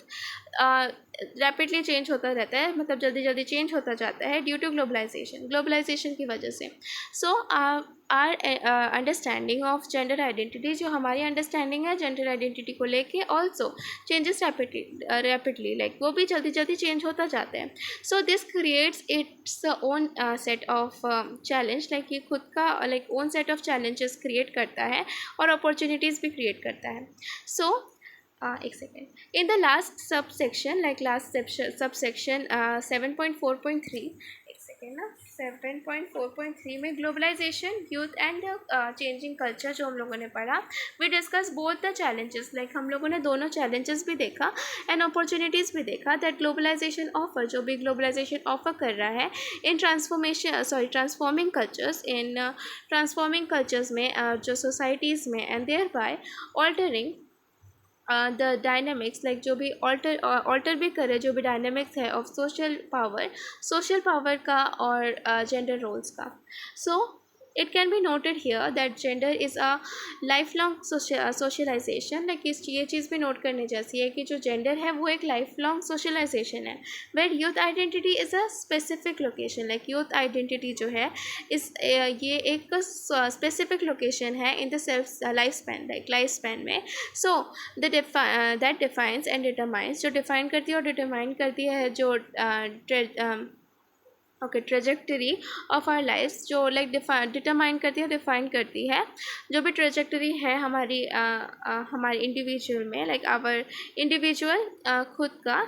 रैपिडली चेंज होता रहता है, मतलब जल्दी जल्दी चेंज होता जाता है ड्यू टू ग्लोबलाइजेशन की वजह से. So our understanding of gender identity, जो हमारी अंडरस्टैंडिंग है जेंडर आइडेंटिटी को लेके ऑल्सो चेंजेस रैपिडली, लाइक वो भी जल्दी जल्दी चेंज होता जाता है. So this creates its own set of challenge, like ये खुद का like own set of challenges create करता है और अपॉर्चुनिटीज़ भी क्रिएट करता है. सो एक second, in the last subsection, like last subsection 7.4.3, एक सेकेंड ना, 7.4.3 में globalization, youth and changing culture जो हम लोगों ने पढ़ा, we discuss both the challenges, like हम लोगों ने दोनों चैलेंजेस भी देखा एंड अपॉर्चुनिटीज़ भी देखा दैट ग्लोबलाइजेशन ऑफर, जो भी ग्लोबलाइजेशन ऑफर कर रहा है इन ट्रांसफॉर्मिंग कल्चर्स में, जो सोसाइटीज़ में, and thereby altering the dynamics, like जो भी ऑल्टर भी करे जो भी डायनेमिक्स है ऑफ सोशल पावर का और जेंडर रोल्स का. सो it can be noted here that gender is a lifelong socialization, like ये चीज़ भी नोट करने जैसी है कि जो जेंडर है वो एक लाइफ लॉन्ग सोशलाइजेशन है. where youth identity is a specific location, like youth identity जो है ये एक स्पेसिफिक लोकेशन है in the self lifespan में. So that defines and determines, जो डिफाइन करती है और डिटरमाइन करती है जो ट्रेजेक्टरी ऑफ आवर लाइफ, जो लाइक डिटरमाइन करती है, डिफाइन करती है जो भी ट्रेजेक्टरी है हमारी इंडिविजुअल में, लाइक आवर इंडिविजुअल खुद का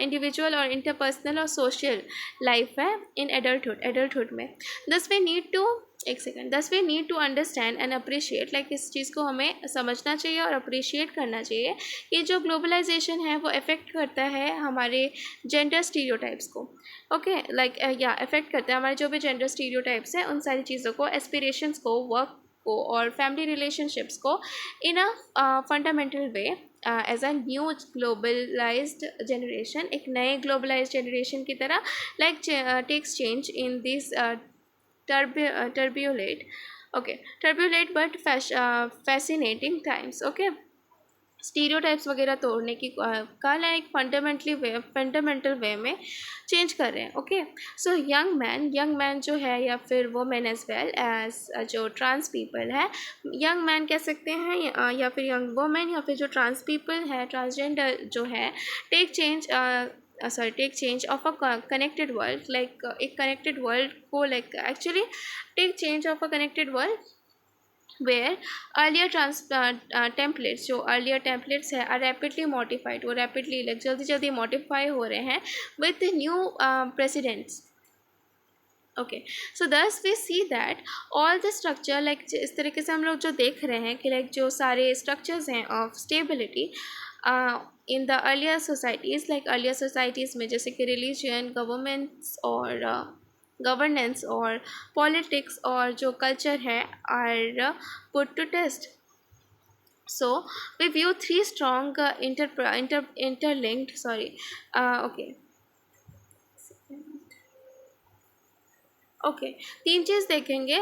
इंडिविजुअल और इंटरपर्सनल और सोशल लाइफ है इन एडल्टहुड में. Thus we need to understand and appreciate, like इस चीज़ को हमें समझना चाहिए और अप्रिशिएट करना चाहिए कि जो ग्लोबलाइजेशन है वो अफेक्ट करता है हमारे जेंडर स्टीरियोटाइप्स को. ओके, लाइक अफेक्ट करता है हमारे जो भी जेंडर स्टीरियोटाइप्स हैं उन सारी चीज़ों को, एस्पिरेशंस को, वर्क को और फैमिली रिलेशनशिप्स को in a fundamental way as a new globalised generation, एक नए ग्लोबलाइज्ड जनरेशन की तरह, like takes change in this turbulent but fascinating times. Okay, stereotypes वगैरह तोड़ने की कल है, एक फंडामेंटल वे में चेंज कर रहे हैं. ओके, सो यंग मैन जो है या फिर वोमेन एज वेल एज जो ट्रांस पीपल है, यंग मैन कह सकते हैं या फिर यंग वोमेन या फिर जो ट्रांस पीपल है, ट्रांसजेंडर जो है, take change of a connected world, like एक कनेक्टेड वर्ल्ड को, like actually take change of a connected world where earlier templates, जो earlier templates है are rapidly modified, वो rapidly like जल्दी modify हो रहे हैं with new precedents. Okay, so thus we see that all the structure, like इस तरीके से हम लोग जो देख रहे हैं कि like जो सारे structures हैं of stability in the earlier societies, like earlier societies में जैसे कि religion, governments और गवर्नेंस और पॉलिटिक्स और जो कल्चर है are put to test. So we view three strong interlinked, okay. Okay, तीन चीज़ देखेंगे.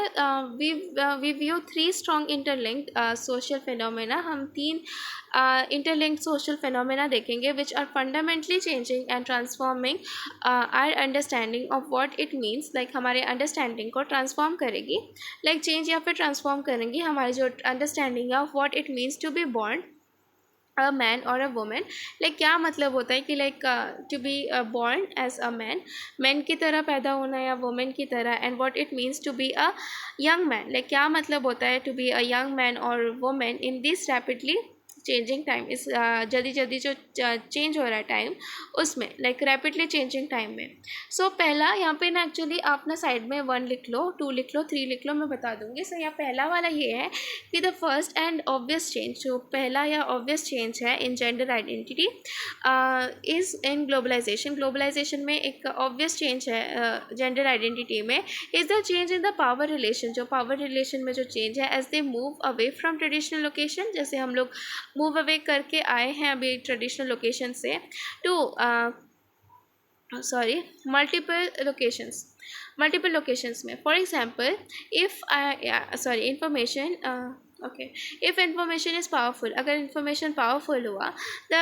We view three strong interlinked social phenomena. हम तीन इंटरलिंक्ड सोशल फिनोमेना देखेंगे which are fundamentally changing and transforming our understanding of what it means. Like हमारे understanding को transform करेगी, like change या फिर ट्रांसफॉर्म करेंगी हमारी जो अंडरस्टैंडिंग है of what it means to be born a man और अ वुमेन. लाइक क्या मतलब होता है कि like to be born as a man, man की तरह पैदा होना या वुमेन की तरह. And what it means to be a young man, like क्या मतलब होता है to be a young man और woman in this rapidly changing time. इस जल्दी जल्दी जो चेंज हो रहा है टाइम उसमें, लाइक रैपिडली चेंजिंग टाइम में. सो पहला यहाँ पे ना एक्चुअली आप ना साइड में 1 लिख लो, 2 लिख लो, 3 लिख लो, मैं बता दूँगी. सो यहाँ पहला वाला ये है कि the first and obvious change, जो पहला या ऑब्वियस चेंज है in gender identity is in globalization. Globalization में एक ऑब्वियस चेंज है जेंडर आइडेंटिटी में, is the change in the power relation. जो पावर रिलेशन में जो चेंज है as they move away from traditional location. जैसे हम लोग मूव अवे करके आए हैं अभी ट्रेडिशनल लोकेशन से टू मल्टीपल लोकेशंस में. For example if information, okay, if information is powerful, अगर इंफॉर्मेशन पावरफुल हुआ, the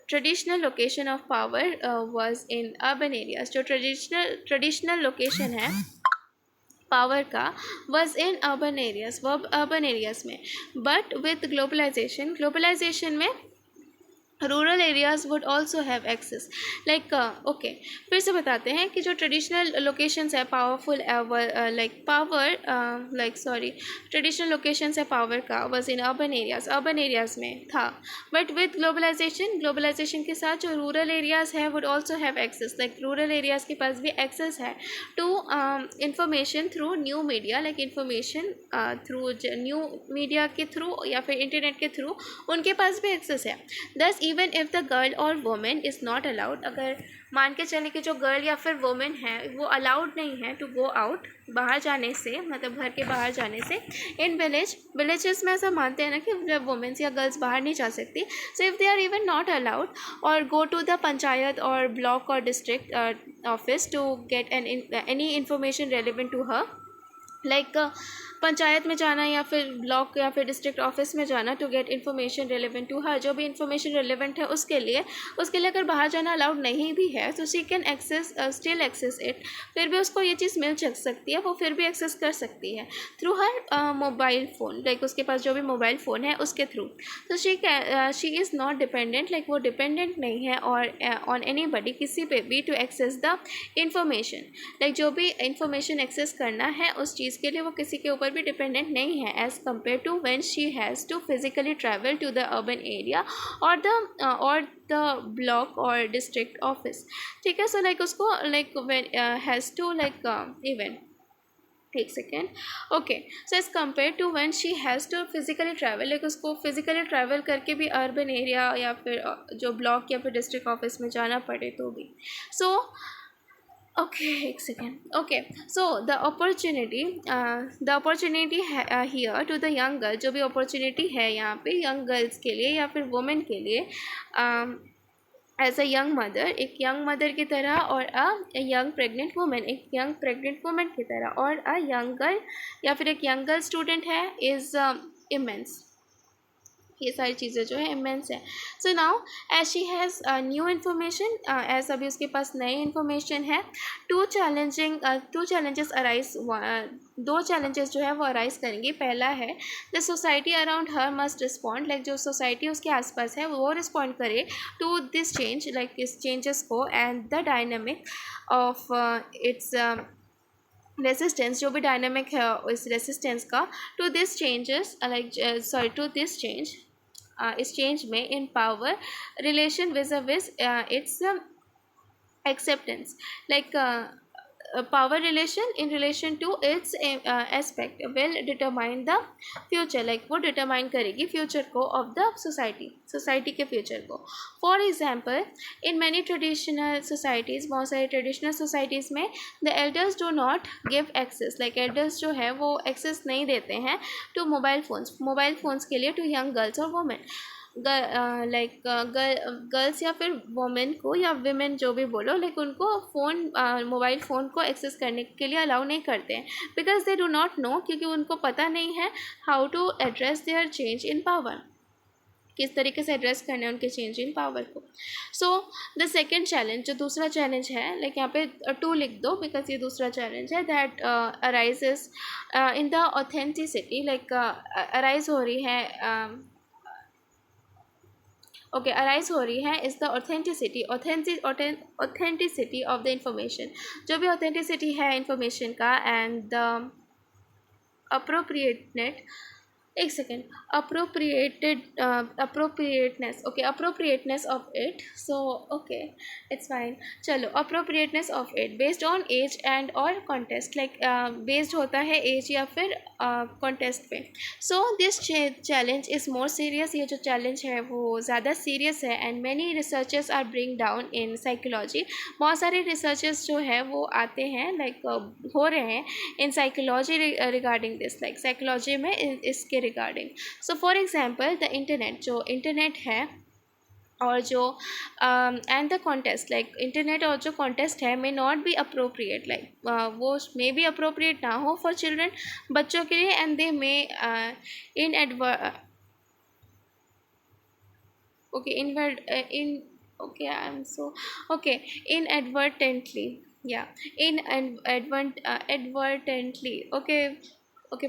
traditional location of power was in urban areas. जो ट्रेडिशनल लोकेशन है पावर का वॉज इन अर्बन एरियाज, वो urban areas में. But with globalization में rural areas would also have access. Like okay, फिर से बताते हैं कि जो ट्रेडिशनल लोकेशंस है पावरफुल ट्रेडिशनल लोकेशंस है पावर का वॉज इन अर्बन एरियाज़ में था. बट विथ ग्लोबलाइजेशन के साथ जो रूरल एरियाज़ है would also have access. Like rural areas के पास भी एक्सेस है to information through new media. Like information through new media के थ्रू या फिर इंटरनेट के थ्रू उनके पास भी एक्सेस है. दस इवन इफ़ द गर्ल और वुमेन इज़ नॉट अलाउड, अगर मान के चले कि जो गर्ल या फिर वुमेन है वो अलाउड नहीं है टू गो आउट, बाहर जाने से, मतलब घर के बाहर जाने से. इन विलेजेस में ऐसा मानते हैं ना कि वुमेन्स या गर्ल्स बाहर नहीं जा सकती. So if they are even not allowed और गो टू द पंचायत और ब्लॉक और district office to get any information relevant to her, like panchayat में जाना या फिर ब्लॉक या फिर डिस्ट्रिक्ट ऑफिस में जाना to get information relevant to her, जो भी इन्फॉर्मेशन रेलिवेंट है उसके लिए अगर बाहर जाना अलाउड नहीं भी है तो she can still access it. फिर भी उसको ये चीज़ मिल सकती है, वो फिर भी एक्सेस कर सकती है थ्रू हर मोबाइल फ़ोन. लाइक उसके पास जो भी मोबाइल फ़ोन है उसके थ्रू. तो she is not dependent, like वो डिपेंडेंट नहीं है और ऑन एनी बडी, किसी पे भी, to access the information. Like जो भी इंफॉर्मेशन एक्सेस करना है उस चीज़ के लिए वो किसी के ऊपर भी डिपेंडेंट नहीं है as compared to when she has to physically travel to the urban area और द ब्लॉक और डिस्ट्रिक्ट ऑफिस. ठीक है. सो लाइक उसको like when has to like even एक second, okay. So as compared to when she has to physically travel, like उसको physically travel करके भी urban area या फिर जो ब्लॉक या फिर डिस्ट्रिक्ट ऑफिस में जाना पड़े तो भी. सो ओके, एक second, okay. So the opportunity here to the young girl, जो भी अपॉर्चुनिटी है यहाँ पे यंग गर्ल्स के लिए या फिर वुमेन के लिए एज अ यंग मदर, एक यंग मदर की तरह, और अ यंग प्रेग्नेंट वुमेन, एक यंग प्रेग्नेंट वुमेन की तरह, और अ यंग गर्ल या फिर एक यंग गर्ल स्टूडेंट है इज़ इमेंस. ये सारी चीज़ें जो है इमेंस है. So now as she has new information, as अभी उसके पास नई इन्फॉर्मेशन है, टू चैलेंजेस अराइज, दो चैलेंजेस जो है वो अराइज करेंगी. पहला है the society around her must respond, like जो सोसाइटी उसके आसपास है वो रिस्पॉन्ड करे टू दिस चेंज, लाइक इस चेंजेस को, and the dynamic of its resistance, जो भी डायनामिक है इस रेसिस्टेंस का, to this changes to this change, इस चेंज में in power relation with its acceptance. Like power relation in relation to its aspect will determine the future, like वो determine करेगी future को of the society के future को. For example, in many traditional societies, बहुत सारी traditional societies में the elders do not give access, like elders जो है वो access नहीं देते हैं to mobile phones के लिए to young girls or women. Like girls या फिर वोमेन को या विमेन जो भी बोलो, लाइक उनको मोबाइल फ़ोन को एक्सेस करने के लिए अलाउ नहीं करते हैं, because they do not know, क्योंकि उनको पता नहीं है how to address their change in power, किस तरीके से एड्रेस करना है उनके चेंज इन पावर को. सो द सेकेंड चैलेंज, जो दूसरा चैलेंज है, लाइक यहाँ पे 2 लिख दो बिकॉज ये दूसरा चैलेंज है, that arises in the authenticity, like arise हो रही है अराइज हो रही है is the authenticity of the information, जो भी ऑथेंटिसिटी है इंफॉर्मेशन का, एंड द अप्रोप्रिएटनेट एक second appropriateness of it. So okay, it's fine. चलो, appropriateness of it based on age and or context, like based होता है age या फिर contest पे. So this challenge is more serious, ये जो challenge है वो ज़्यादा serious है, and many researchers are bring down in psychology. बहुत सारे researchers जो है वो आते हैं, like हो रहे हैं in psychology regarding this, like psychology में इसके regarding. So for example the internet, जो इंटरनेट है और जो and the contest, like internet और जो कॉन्टेस्ट है may not be appropriate, like वो मे बी अप्रोप्रिएट ना हो फॉर चिल्ड्रन, बच्चों के लिए, and they may inadvertently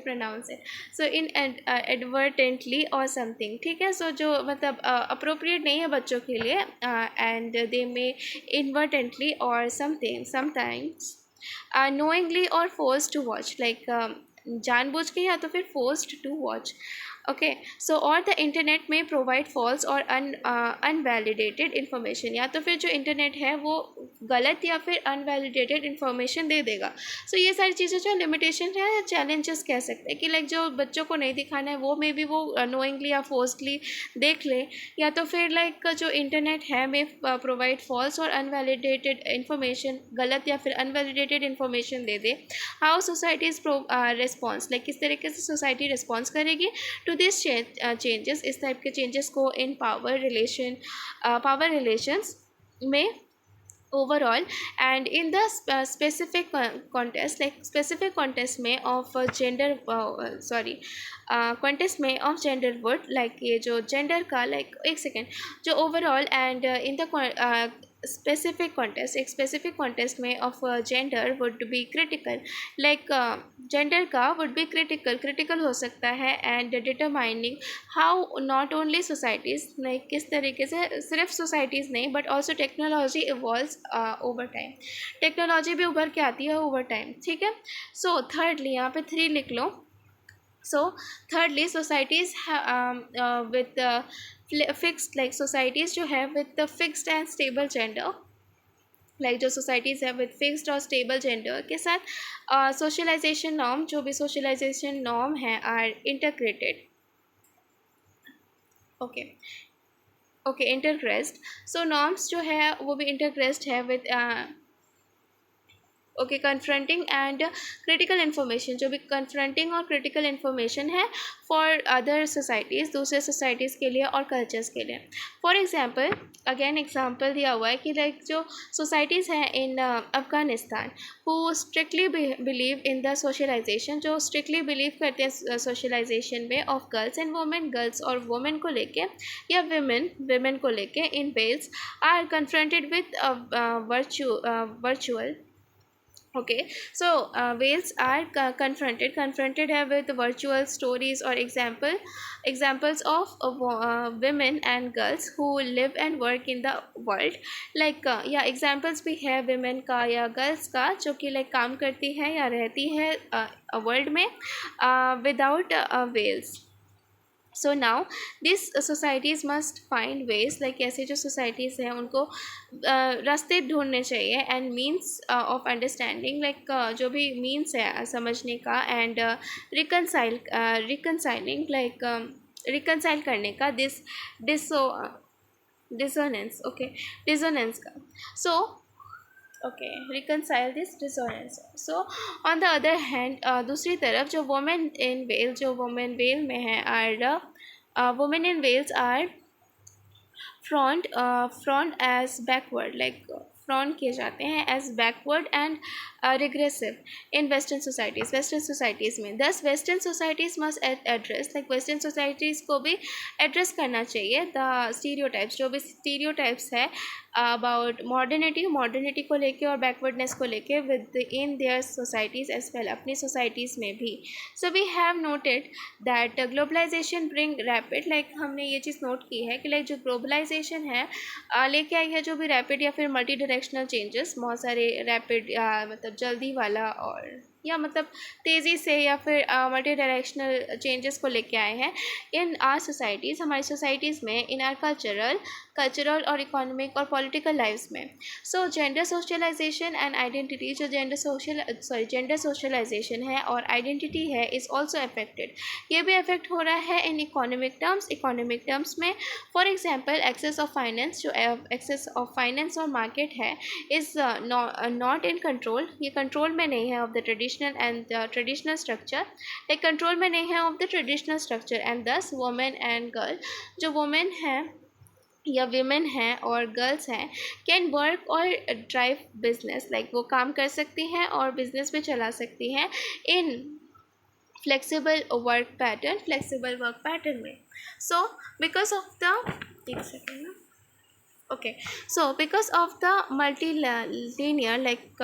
pronounce it, so inadvertently or something, ठीक है. सो जो मतलब अप्रोप्रिएट नहीं है बच्चों के लिए, and they may inadvertently or sometimes knowingly or forced to watch, like जानबूझ के या तो फिर forced to watch. ओके, सो और द इंटरनेट में प्रोवाइड फॉल्स और अनवैलिडेटेड इन्फॉर्मेशन, या तो फिर जो इंटरनेट है वो गलत या फिर अनवैलिडेटेड इन्फॉर्मेशन दे देगा. सो ये सारी चीज़ें जो लिमिटेशन है या चैलेंजेस कह सकते हैं कि लाइक जो बच्चों को नहीं दिखाना है वो मे बी वो नोइंगली या फोर्सली देख ले, या तो फिर लाइक जो इंटरनेट है में प्रोवाइड फॉल्स और अनवैलिडेटेड इन्फॉर्मेशन, गलत या फिर अनवैलिडेटेड इन्फॉर्मेशन दे दे. हाउ सोसाइटीज़ रिस्पॉन्स, लाइक किस तरीके से सोसाइटी रिस्पॉन्स करेगी टू दिस चेंजेस, इस टाइप के चेंजेस को इन पावर रिलेशंस में overall, and in the specific context, like specific context में ऑफ जेंडर कॉन्टेस्ट में ऑफ जेंडर वुड, लाइक ये जो जेंडर का, लाइक एक सेकेंड, जो overall and in the specific context, एक स्पेसिफिक कॉन्टेस्ट में of gender would B critical, like gender का वुड बी क्रिटिकल हो सकता है, and determining how not only societies, like किस तरीके से सिर्फ सोसाइटीज़ नहीं but also technology evolves over time, technology भी उभर के आती है ओवर टाइम, ठीक है. सो थर्डली यहाँ पे 3 लिख लो. So thirdly, societies with fixed, like societies जो है with the fixed and stable gender, like जो societies है with fixed और stable gender के साथ socialization norm, जो भी socialization norm है are integrated. okay intercrest. so norms जो है वो भी intercrest है with confronting and critical information, जो भी कन्फ्रंटिंग और क्रिटिकल इन्फॉर्मेशन है फॉर अदर सोसाइटीज़, दूसरे सोसाइटीज़ के लिए और कल्चर्स के लिए. फॉर एग्जांपल, अगेन एग्जांपल दिया हुआ है कि लाइक जो सोसाइटीज़ हैं in Afghanistan who strictly believe in the socialization, जो स्ट्रिक्टली बिलीव करते हैं सोशलाइजेशन में of girls and women, girls और वुमेन को लेके या विमेन को लेके, in Wales are confronted with virtual. Okay, so whales are confronted है with virtual stories or examples of women and girls who live and work in the world, like या examples भी है women का या girls का जो कि like काम करती है या रहती है वर्ल्ड में without whales. So now this societies must find ways, like ऐसे जो सोसाइटीज़ हैं उनको रास्ते ढूंढने चाहिए and means of understanding, like जो भी मीन्स है समझने का, एंड रिकनसाइलिंग, लाइक रिकनसाइल करने का दिस डिसो डिसोनेंस, ओके, डिसोनेंस का। So okay, reconcile this dissonance. So on the other hand, दूसरी तरफ जो वुमेन इन वेल, जो वुमेन वेल में है, are women in Wales are front as backward, like front किए जाते हैं as backward and regressive in western societies में। Thus western societies must address, like western societies को भी एड्रेस करना चाहिए द स्टीरियोटाइप्स, जो भी स्टीरियोटाइप्स है अबाउट मॉडर्निटी को लेके और बैकवर्डनेस को लेके within their societies as well, अपनी सोसाइटीज़ में भी। So we have noted that globalization bring rapid, like हमने ये चीज़ नोट की है कि लाइक जो ग्लोबलाइजेशन है लेके आई है जो भी रैपिड या फिर मल्टी डायरेक्शनल चेंजेस, बहुत सारे रैपिड मतलब जल्दी वाला और या मतलब तेज़ी से या फिर मल्टी डायरेक्शनल चेंजेस को लेके आए हैं इन आर सोसाइटीज़, हमारी सोसाइटीज़ में, इन आर कल्चरल और इकोनॉमिक और पॉलिटिकल लाइफ्स में। So gender socialization and identity, जो जेंडर सोशलाइजेशन है और आइडेंटिटी है इज़ ऑल्सो अफेक्टेड, ये भी अफेक्ट हो रहा है इन इकोनॉमिक टर्म्स में। For example access of finance, जो एक्सेस ऑफ फाइनेंस और मार्केट है इज़ नॉट इन कंट्रोल, ये कंट्रोल में नहीं है of the traditional structure, like control में नहीं है of the traditional structure, and thus women and girl, जो वुमेन हैं या वीमेन हैं और गर्ल्स हैं, कैन वर्क और ड्राइव बिजनेस, लाइक वो काम कर सकती हैं और बिजनेस भी चला सकती हैं इन फ्लेक्सिबल वर्क पैटर्न में। सो बिकॉज ऑफ द, एक सेकेंड ना, okay, so because of the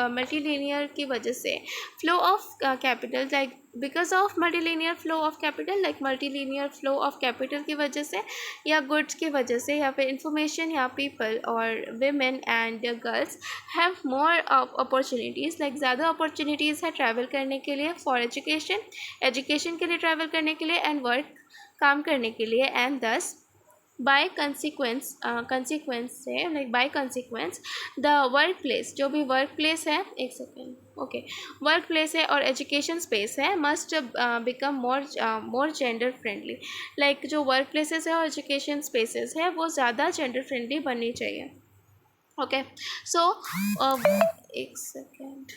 multilinear की वजह से flow of capital, like because of multilinear flow of capital, like multilinear flow of capital की वजह से या गुड्स की वजह से या फिर इंफॉर्मेशन या पीपल और women and girls have more opportunities, like ज़्यादा अपॉर्चुनिटीज़ है ट्रैवल करने के लिए, फॉर एजुकेशन के लिए ट्रैवल करने के लिए, एंड वर्क काम करने के लिए, एंड दस बाय कंसिक्वेंस से, like by consequence the work place, जो भी वर्क प्लेस है, एक सेकेंड, ओके, वर्क प्लेस है और एजुकेशन स्पेस है must become more gender friendly, like जो वर्क प्लेसेस है और एजुकेशन स्पेसेस है वो ज़्यादा जेंडर फ्रेंडली बननी चाहिए। ओके, सो एक सेकेंड,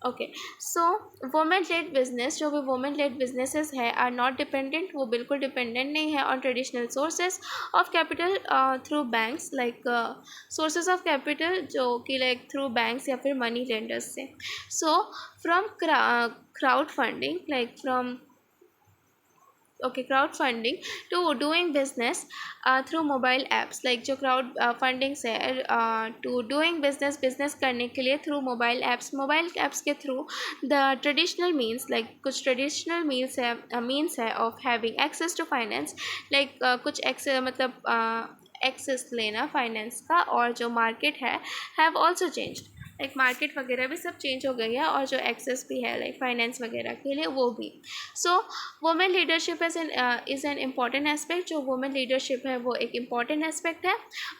ओके, सो वुमेन लेड बिजनेस, जो भी वुमेन लेड बिजनेसेस है आर नॉट डिपेंडेंट, वो बिल्कुल डिपेंडेंट नहीं है on traditional sources of capital through banks, like sources of capital जो कि लाइक थ्रू बैंक्स या फिर मनी लेंडर्स से। So from crowd funding, like from crowd funding to doing business through mobile apps, like जो crowd fundings है to doing business करने के लिए थ्रू मोबाइल ऐप्स के through the traditional means, like कुछ ट्रेडिशनल मीन्स है of having access to finance, like कुछ access मतलब एक्सेस लेना फाइनेंस का, और जो मार्केट है have also changed, like market वगैरह भी सब चेंज हो गई है और जो एक्सेस भी है लाइक फाइनेंस वगैरह के लिए वो भी। So women leadership is an important aspect, जो वुमेन लीडरशिप है वो एक इम्पॉर्टेंट एस्पेक्ट है,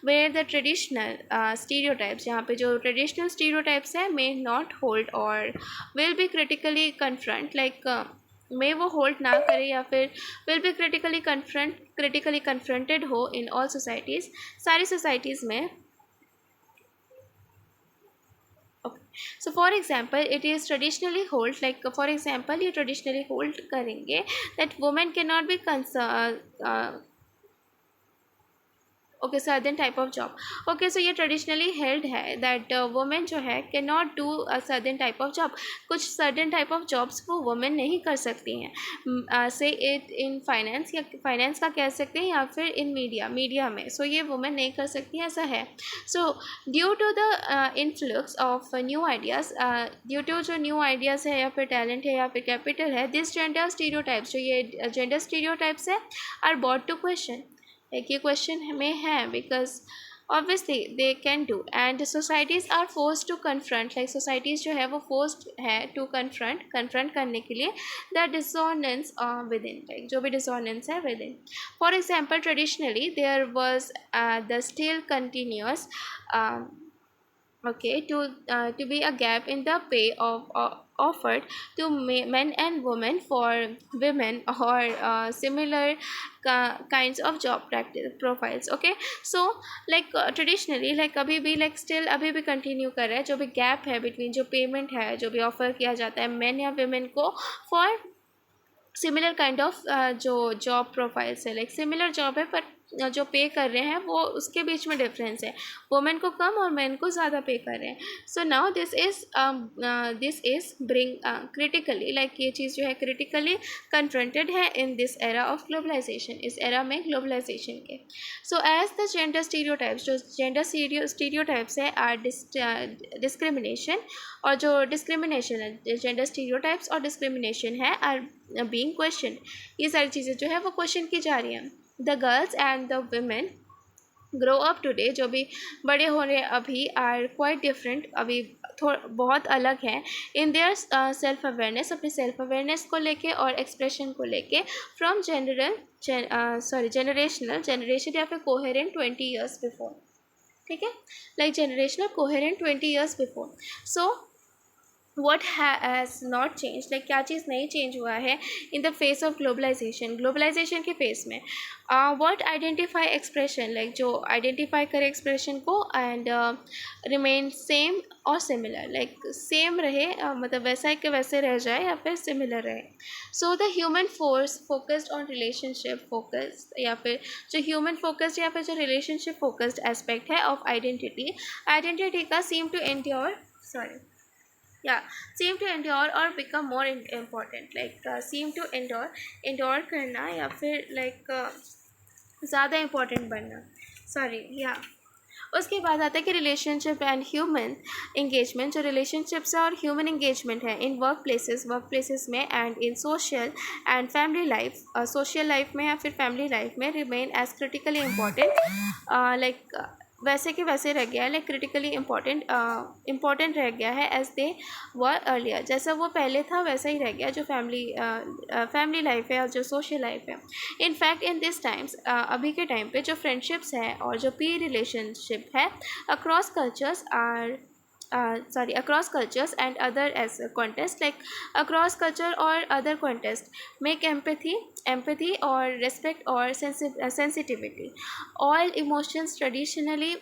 वेयर द ट्रेडिशनल स्टीरियोटाइप्स, यहाँ पे जो ट्रेडिशनल स्टीरियोटाइप्स है मे नॉट होल्ड और will be critically confront, like may वो होल्ड ना करे या फिर विल बी क्रिटिकली कन्फ्रंटेड हो इन ऑल सोसाइटीज़, सारी सोसाइटीज़ में। So for example it is traditionally hold, like for example ये ट्रेडिशनली होल्ड करेंगे that women can not be okay certain type of job, okay, so ये traditionally held है that women जो है can not do a certain type of job, कुछ certain type of jobs वो women नहीं कर सकती हैं, से इट इन फाइनेंस या फाइनेंस का कह सकते हैं या फिर इन मीडिया में, सो ये वुमेन नहीं कर सकती, ऐसा है। So due to the influx of new ideas, due to जो न्यू आइडियाज़ है या फिर टैलेंट है या फिर कैपिटल है, दिस जेंडर स्टीरियोटाइप्स, जो ये जेंडर स्टीरियोटाइप्स है आर बॉट टू क्वेश्चन, एक ये क्वेश्चन में है because obviously they can do, and societies are forced to confront, like societies जो है वो forced है to confront करने के लिए the dissonance within, like जो भी dissonance है within. For example, traditionally there was the still continuous um, okay to be a gap in the pay of offered to men and women for women or similar kinds of job practice profiles. Okay, so like traditionally, like अभी भी like still अभी भी continue कर रहा है, जो भी gap है between जो payment है जो भी offer किया जाता है men या women को for सिमिलर काइंड ऑफ जो जॉब प्रोफाइल्स है, लाइक सिमिलर जॉब है पर जो पे कर रहे हैं वो उसके बीच में डिफरेंस है, वुमेन को कम और मैन को ज़्यादा पे कर रहे हैं. So now this is bring critically, like ये चीज़ जो है क्रिटिकली कन्फ्रंटेड है in this era of globalization, इस एरा में ग्लोबलाइजेशन के. So as the gender stereotypes, जो जेंडर स्टीरियोटाइप्स है आर डिस्क्रिमिनेशन, और जो डिस्क्रिमिनेशन है जेंडर स्टीरियोटाइप्स और डिस्क्रिमिनेशन है आर बीइंग क्वेश्चन, ये सारी चीज़ें जो है वो क्वेश्चन की जा रही हैं. The girls and the women grow up today, जो भी बड़े हो रहे अभी आर क्वाइट डिफरेंट, अभी बहुत अलग हैं इन देयर सेल्फ अवेयरनेस, अपने सेल्फ अवेयरनेस को लेके और एक्सप्रेशन को लेके फ्रॉम जनरेशन या फिर कोहेरेंट 20 ईयर्स बिफोर. ठीक है, like generational coherent 20 years before. So what has not changed, like क्या चीज़ नहीं चेंज हुआ है in the face of globalization, globalization के फेस में. what identify expression, like जो आइडेंटिफाई करे एक्सप्रेशन को एंड रिमेन सेम और सिमिलर, लाइक सेम रहे मतलब वैसा के वैसे रह जाए या फिर सिमिलर रहे. So the human force focused on relationship focused, या फिर जो ह्यूमन फोकस्ड या फिर जो रिलेशनशिप फोकस्ड एस्पेक्ट है ऑफ आइडेंटिटी का seem to endure or become more important, like seem to endure करना या फिर like ज़्यादा important बनना. उसके बाद आता है कि रिलेशनशिप एंड ह्यूमन इंगेजमेंट, जो रिलेशनशिप्स है और ह्यूमन इंगेजमेंट है इन वर्क प्लेसेस में and in social and family life, social life में या फिर फैमिली लाइफ में remain as critically important, like वैसे के वैसे रह गया है, लाइक क्रिटिकली इम्पॉर्टेंट रह गया है एज दे वर अर्लियर, जैसा वो पहले था वैसा ही रह गया जो फैमिली लाइफ है और जो सोशल लाइफ है. In fact in this times, अभी के टाइम पे जो फ्रेंडशिप्स है और जो पीर रिलेशनशिप है across cultures across cultures and other as context, like across culture or other context make empathy or respect or sensitivity, all emotions traditionally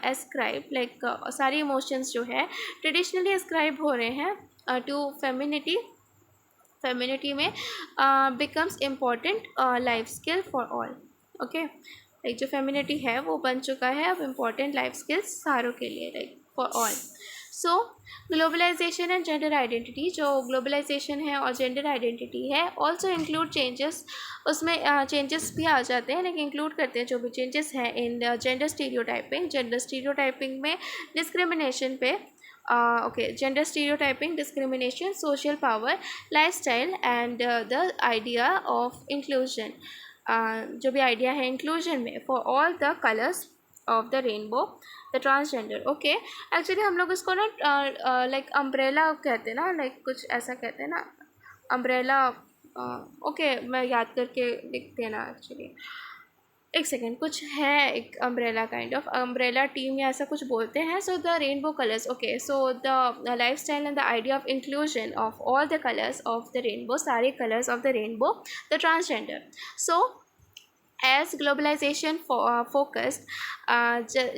ascribed, like सारी emotions जो है traditionally ascribe हो रहे हैं to femininity में becomes important life skill for all. okay, like जो femininity है वो बन चुका है अब important life skills सारों के लिए, like for all. So globalization and gender identity, जो ग्लोबलाइजेशन है और जेंडर आइडेंटिटी है ऑल्सो इंक्लूड चेंजेस, उसमें चेंजेस भी आ जाते हैं, लेकिन इंक्लूड करते हैं जो भी चेंजेस हैं इन जेंडर स्टीरियोटाइपिंग में डिस्क्रिमिनेशन पे. Okay, gender stereotyping, discrimination, social power, lifestyle and the idea of inclusion, जो भी आइडिया है इंक्लूजन में for all the colours of the rainbow, the transgender. Okay, actually हम लोग इसको ना लाइक अम्ब्रेला कहते हैं ना, लाइक कुछ ऐसा कहते हैं ना अम्ब्रेला. ओके, मैं याद करके लिखते हैं ना, एक्चुअली एक सेकेंड, कुछ है एक umbrella kind of umbrella team या ऐसा कुछ बोलते हैं. So the rainbow colours. Okay, so the life style and the idea of inclusion of all the colours of the rainbow, सारे colours of the rainbow, the transgender. So as globalization focused,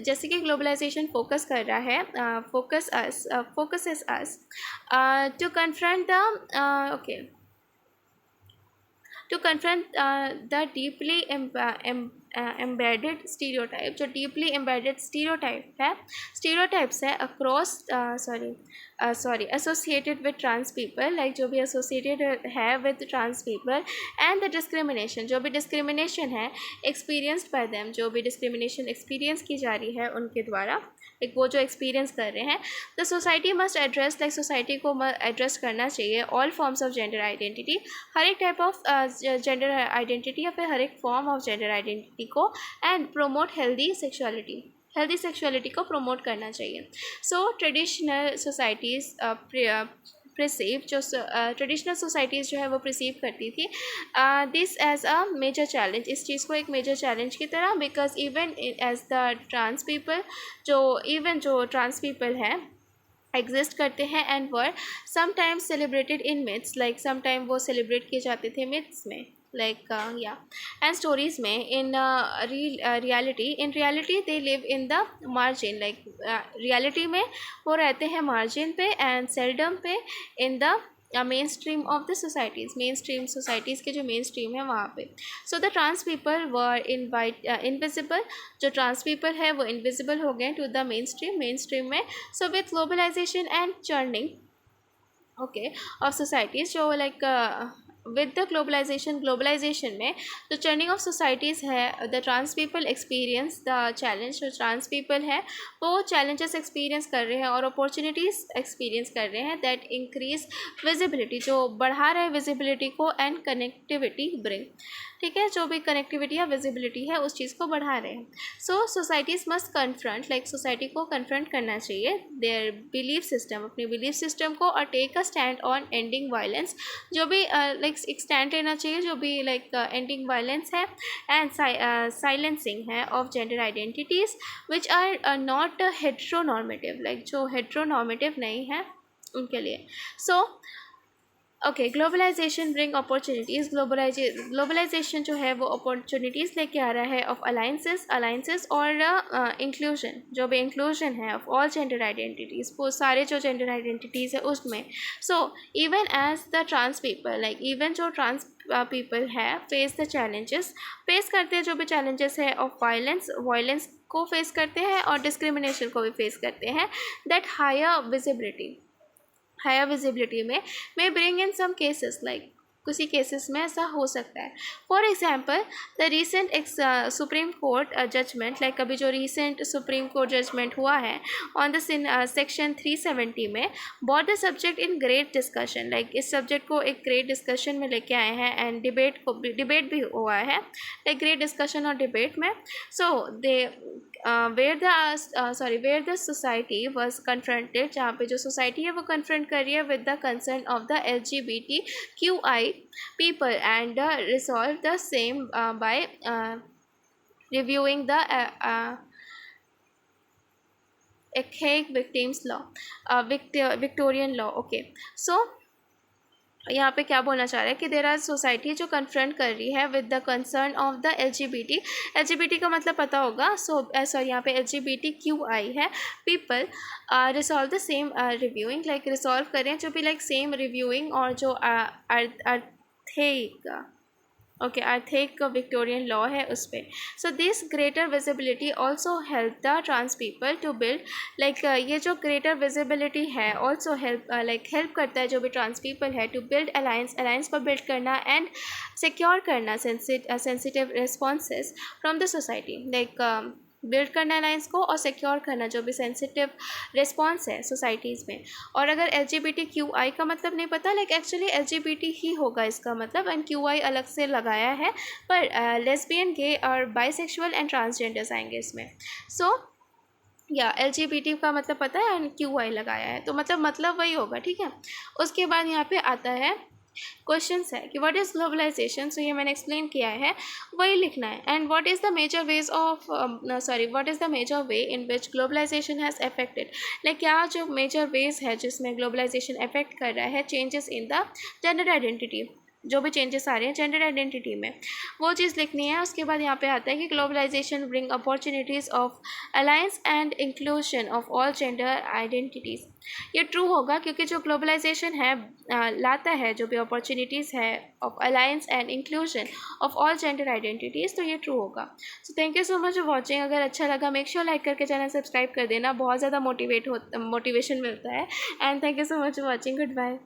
जैसे कि globalization focus कर रहा है, focuses us to confront the deeply embedded stereotype, जो deeply embedded stereotypes है across associated with trans people, like जो भी एसोसिएटेड है with trans people, and the discrimination, जो भी डिस्क्रिमिनेशन है एक्सपीरियंस्ड बाय देम, जो भी डिस्क्रिमिनेशन एक्सपीरियंस की जा रही है उनके द्वारा, लाइक वो जो एक्सपीरियंस कर रहे हैं. The society must address, like society को एड्रेस करना चाहिए all forms of gender identity, हर एक टाइप ऑफ जेंडर आइडेंटिटी या फिर हर एक फॉर्म ऑफ जेंडर आइडेंटिटी को, and promote healthy sexuality, healthy sexuality को प्रमोट करना चाहिए। सो ट्रेडिशनल सोसाइटीज़ प्रिसीव जो ट्रेडिशनल सोसाइटीज़ जो है वो प्रिसीव करती थी this as a major challenge, इस चीज़ को एक मेजर चैलेंज की तरह, because even as the trans people, जो ट्रांस पीपल हैं एग्जिस्ट करते हैं and were sometimes celebrated in myths, like sometime वो सेलिब्रेट किए जाते थे मिथ्स में, लाइक या एंड स्टोरीज में। In reality they live in the margin, like reality में वो रहते हैं मार्जिन पे एंड सेल्डम पे in the mainstream of the societies, mainstream societies के जो मेन स्ट्रीम है वहाँ पे। So the trans people were invisible, जो ट्रांस पीपल है वो इनविजिबल हो गए टू द मेन स्ट्रीम में। So with globalization and churning okay of societies, जो लाइक विद द ग्लोबलाइजेशन में जो चर्निंग ऑफ सोसाइटीज़ है, the trans people experience the challenge, जो ट्रांस पीपल है वो चैलेंजेस एक्सपीरियंस कर रहे हैं और अपॉर्चुनिटीज़ एक्सपीरियंस कर रहे हैं दैट इंक्रीज विजिबिलिटी, जो बढ़ा रहे हैं विजिबिलिटी को एंड कनेक्टिविटी ब्रिंग, ठीक है, जो भी कनेक्टिविटी या विजिबिलिटी है उस चीज़ को बढ़ा रहे हैं। So societies must confront, like society को कन्फ्रंट करना चाहिए देयर बिलीफ सिस्टम, अपने बिलीफ सिस्टम को, और take a stand on ending violence, जो भी लाइक एक स्टैंड लेना चाहिए जो भी लाइक एंडिंग वायलेंस है एंड साइलेंसिंग है of gender identities which are not heteronormative, like जो हेट्रोनॉर्मेटिव नहीं है उनके लिए। So okay globalization bring opportunities, globalization जो है वो अपॉर्चुनिटीज़ लेके आ रहा है ऑफ अलाइंसेस और इंक्लूजन, जो भी इंक्लूजन है ऑफ ऑल जेंडर आइडेंटिटीज़, वो सारे जो जेंडर आइडेंटिटीज़ है उसमें। So even as the trans people, like even जो ट्रांस पीपल है फेस द चैलेंजेस, फेस करते हैं जो भी चैलेंजेस है ऑफ वायलेंस को फेस करते हैं और डिस्क्रिमिनेशन को भी फेस करते हैं, दैट हायर विजिबिलिटी में bring in some cases, like किसी केसेस में ऐसा हो सकता है। For example the recent supreme court judgment, like अभी जो रीसेंट सुप्रीम कोर्ट जजमेंट हुआ है ऑन द सेक्शन 370 में bought the subject in great discussion, like इस सब्जेक्ट को एक ग्रेट डिस्कशन में लेके आए हैं एंड डिबेट भी हुआ है, लाइक ग्रेट डिस्कशन और डिबेट में। So they where the society was confronted, जहाँ पे जो सोसाइटी है वो कन्फ्रंट कर रही है with the concern of the LGBTQI people and resolve the same by reviewing the archaic victims law, Victorian law. Okay, so यहाँ पे क्या बोलना चाह रहा है कि देर आर सोसाइटी जो कन्फ्रंट कर रही है with the concern of the LGBT का मतलब पता होगा, सॉरी यहाँ पे LGBTQI है people, resolve the same reviewing, like resolve करें जो भी लाइक सेम रिव्यूइंग और जो आर्थिक विक्टोरियन लॉ है उस पर। So this greater visibility also help the trans people to build, like ये जो ग्रेटर विजिबिलिटी है ऑल्सो हेल्प करता है जो भी ट्रांस पीपल है टू बिल्ड अलायंस को बिल्ड करना एंड सिक्योर करना sensitive responses from the society, like build करना अलायंस को और सिक्योर करना जो भी सेंसिटिव रिस्पॉन्स है सोसाइटीज़ में। और अगर LGBTQI का मतलब नहीं पता, लाइक एक्चुअली LGBT ही होगा इसका मतलब, एंड QI अलग से लगाया है, पर लेस्बियन, गे और बाइसेक्सुअल एंड ट्रांसजेंडर्स आएंगे इसमें। सो या LGBT का मतलब पता है एंड QI लगाया है, तो मतलब वही होगा, ठीक है। उसके बाद यहाँ पे आता है क्वेश्चंस है कि व्हाट इज़ ग्लोबलाइजेशन, सो ये मैंने एक्सप्लेन किया है, वही लिखना है। And what is the major way in which globalization has affected, like क्या जो मेजर वेज है जिसमें ग्लोबलाइजेशन अफेक्ट कर रहा है changes in the gender identity, जो भी चेंजेस आ रहे हैं जेंडर आइडेंटिटी में वो चीज़ लिखनी है। उसके बाद यहाँ पे आता है कि globalization bring opportunities of alliance and inclusion of all gender identities, ये ट्रू होगा क्योंकि जो ग्लोबलाइजेशन है लाता है जो भी अपॉर्चुनिटीज़ है of alliance and inclusion of all gender identities, तो ये ट्रू होगा। So thank you so much for watching. अगर अच्छा लगा मेक श्योर लाइक करके चैनल सब्सक्राइब कर देना, बहुत ज़्यादा मोटिवेशन मिलता है। And thank you so much for watching, good bye.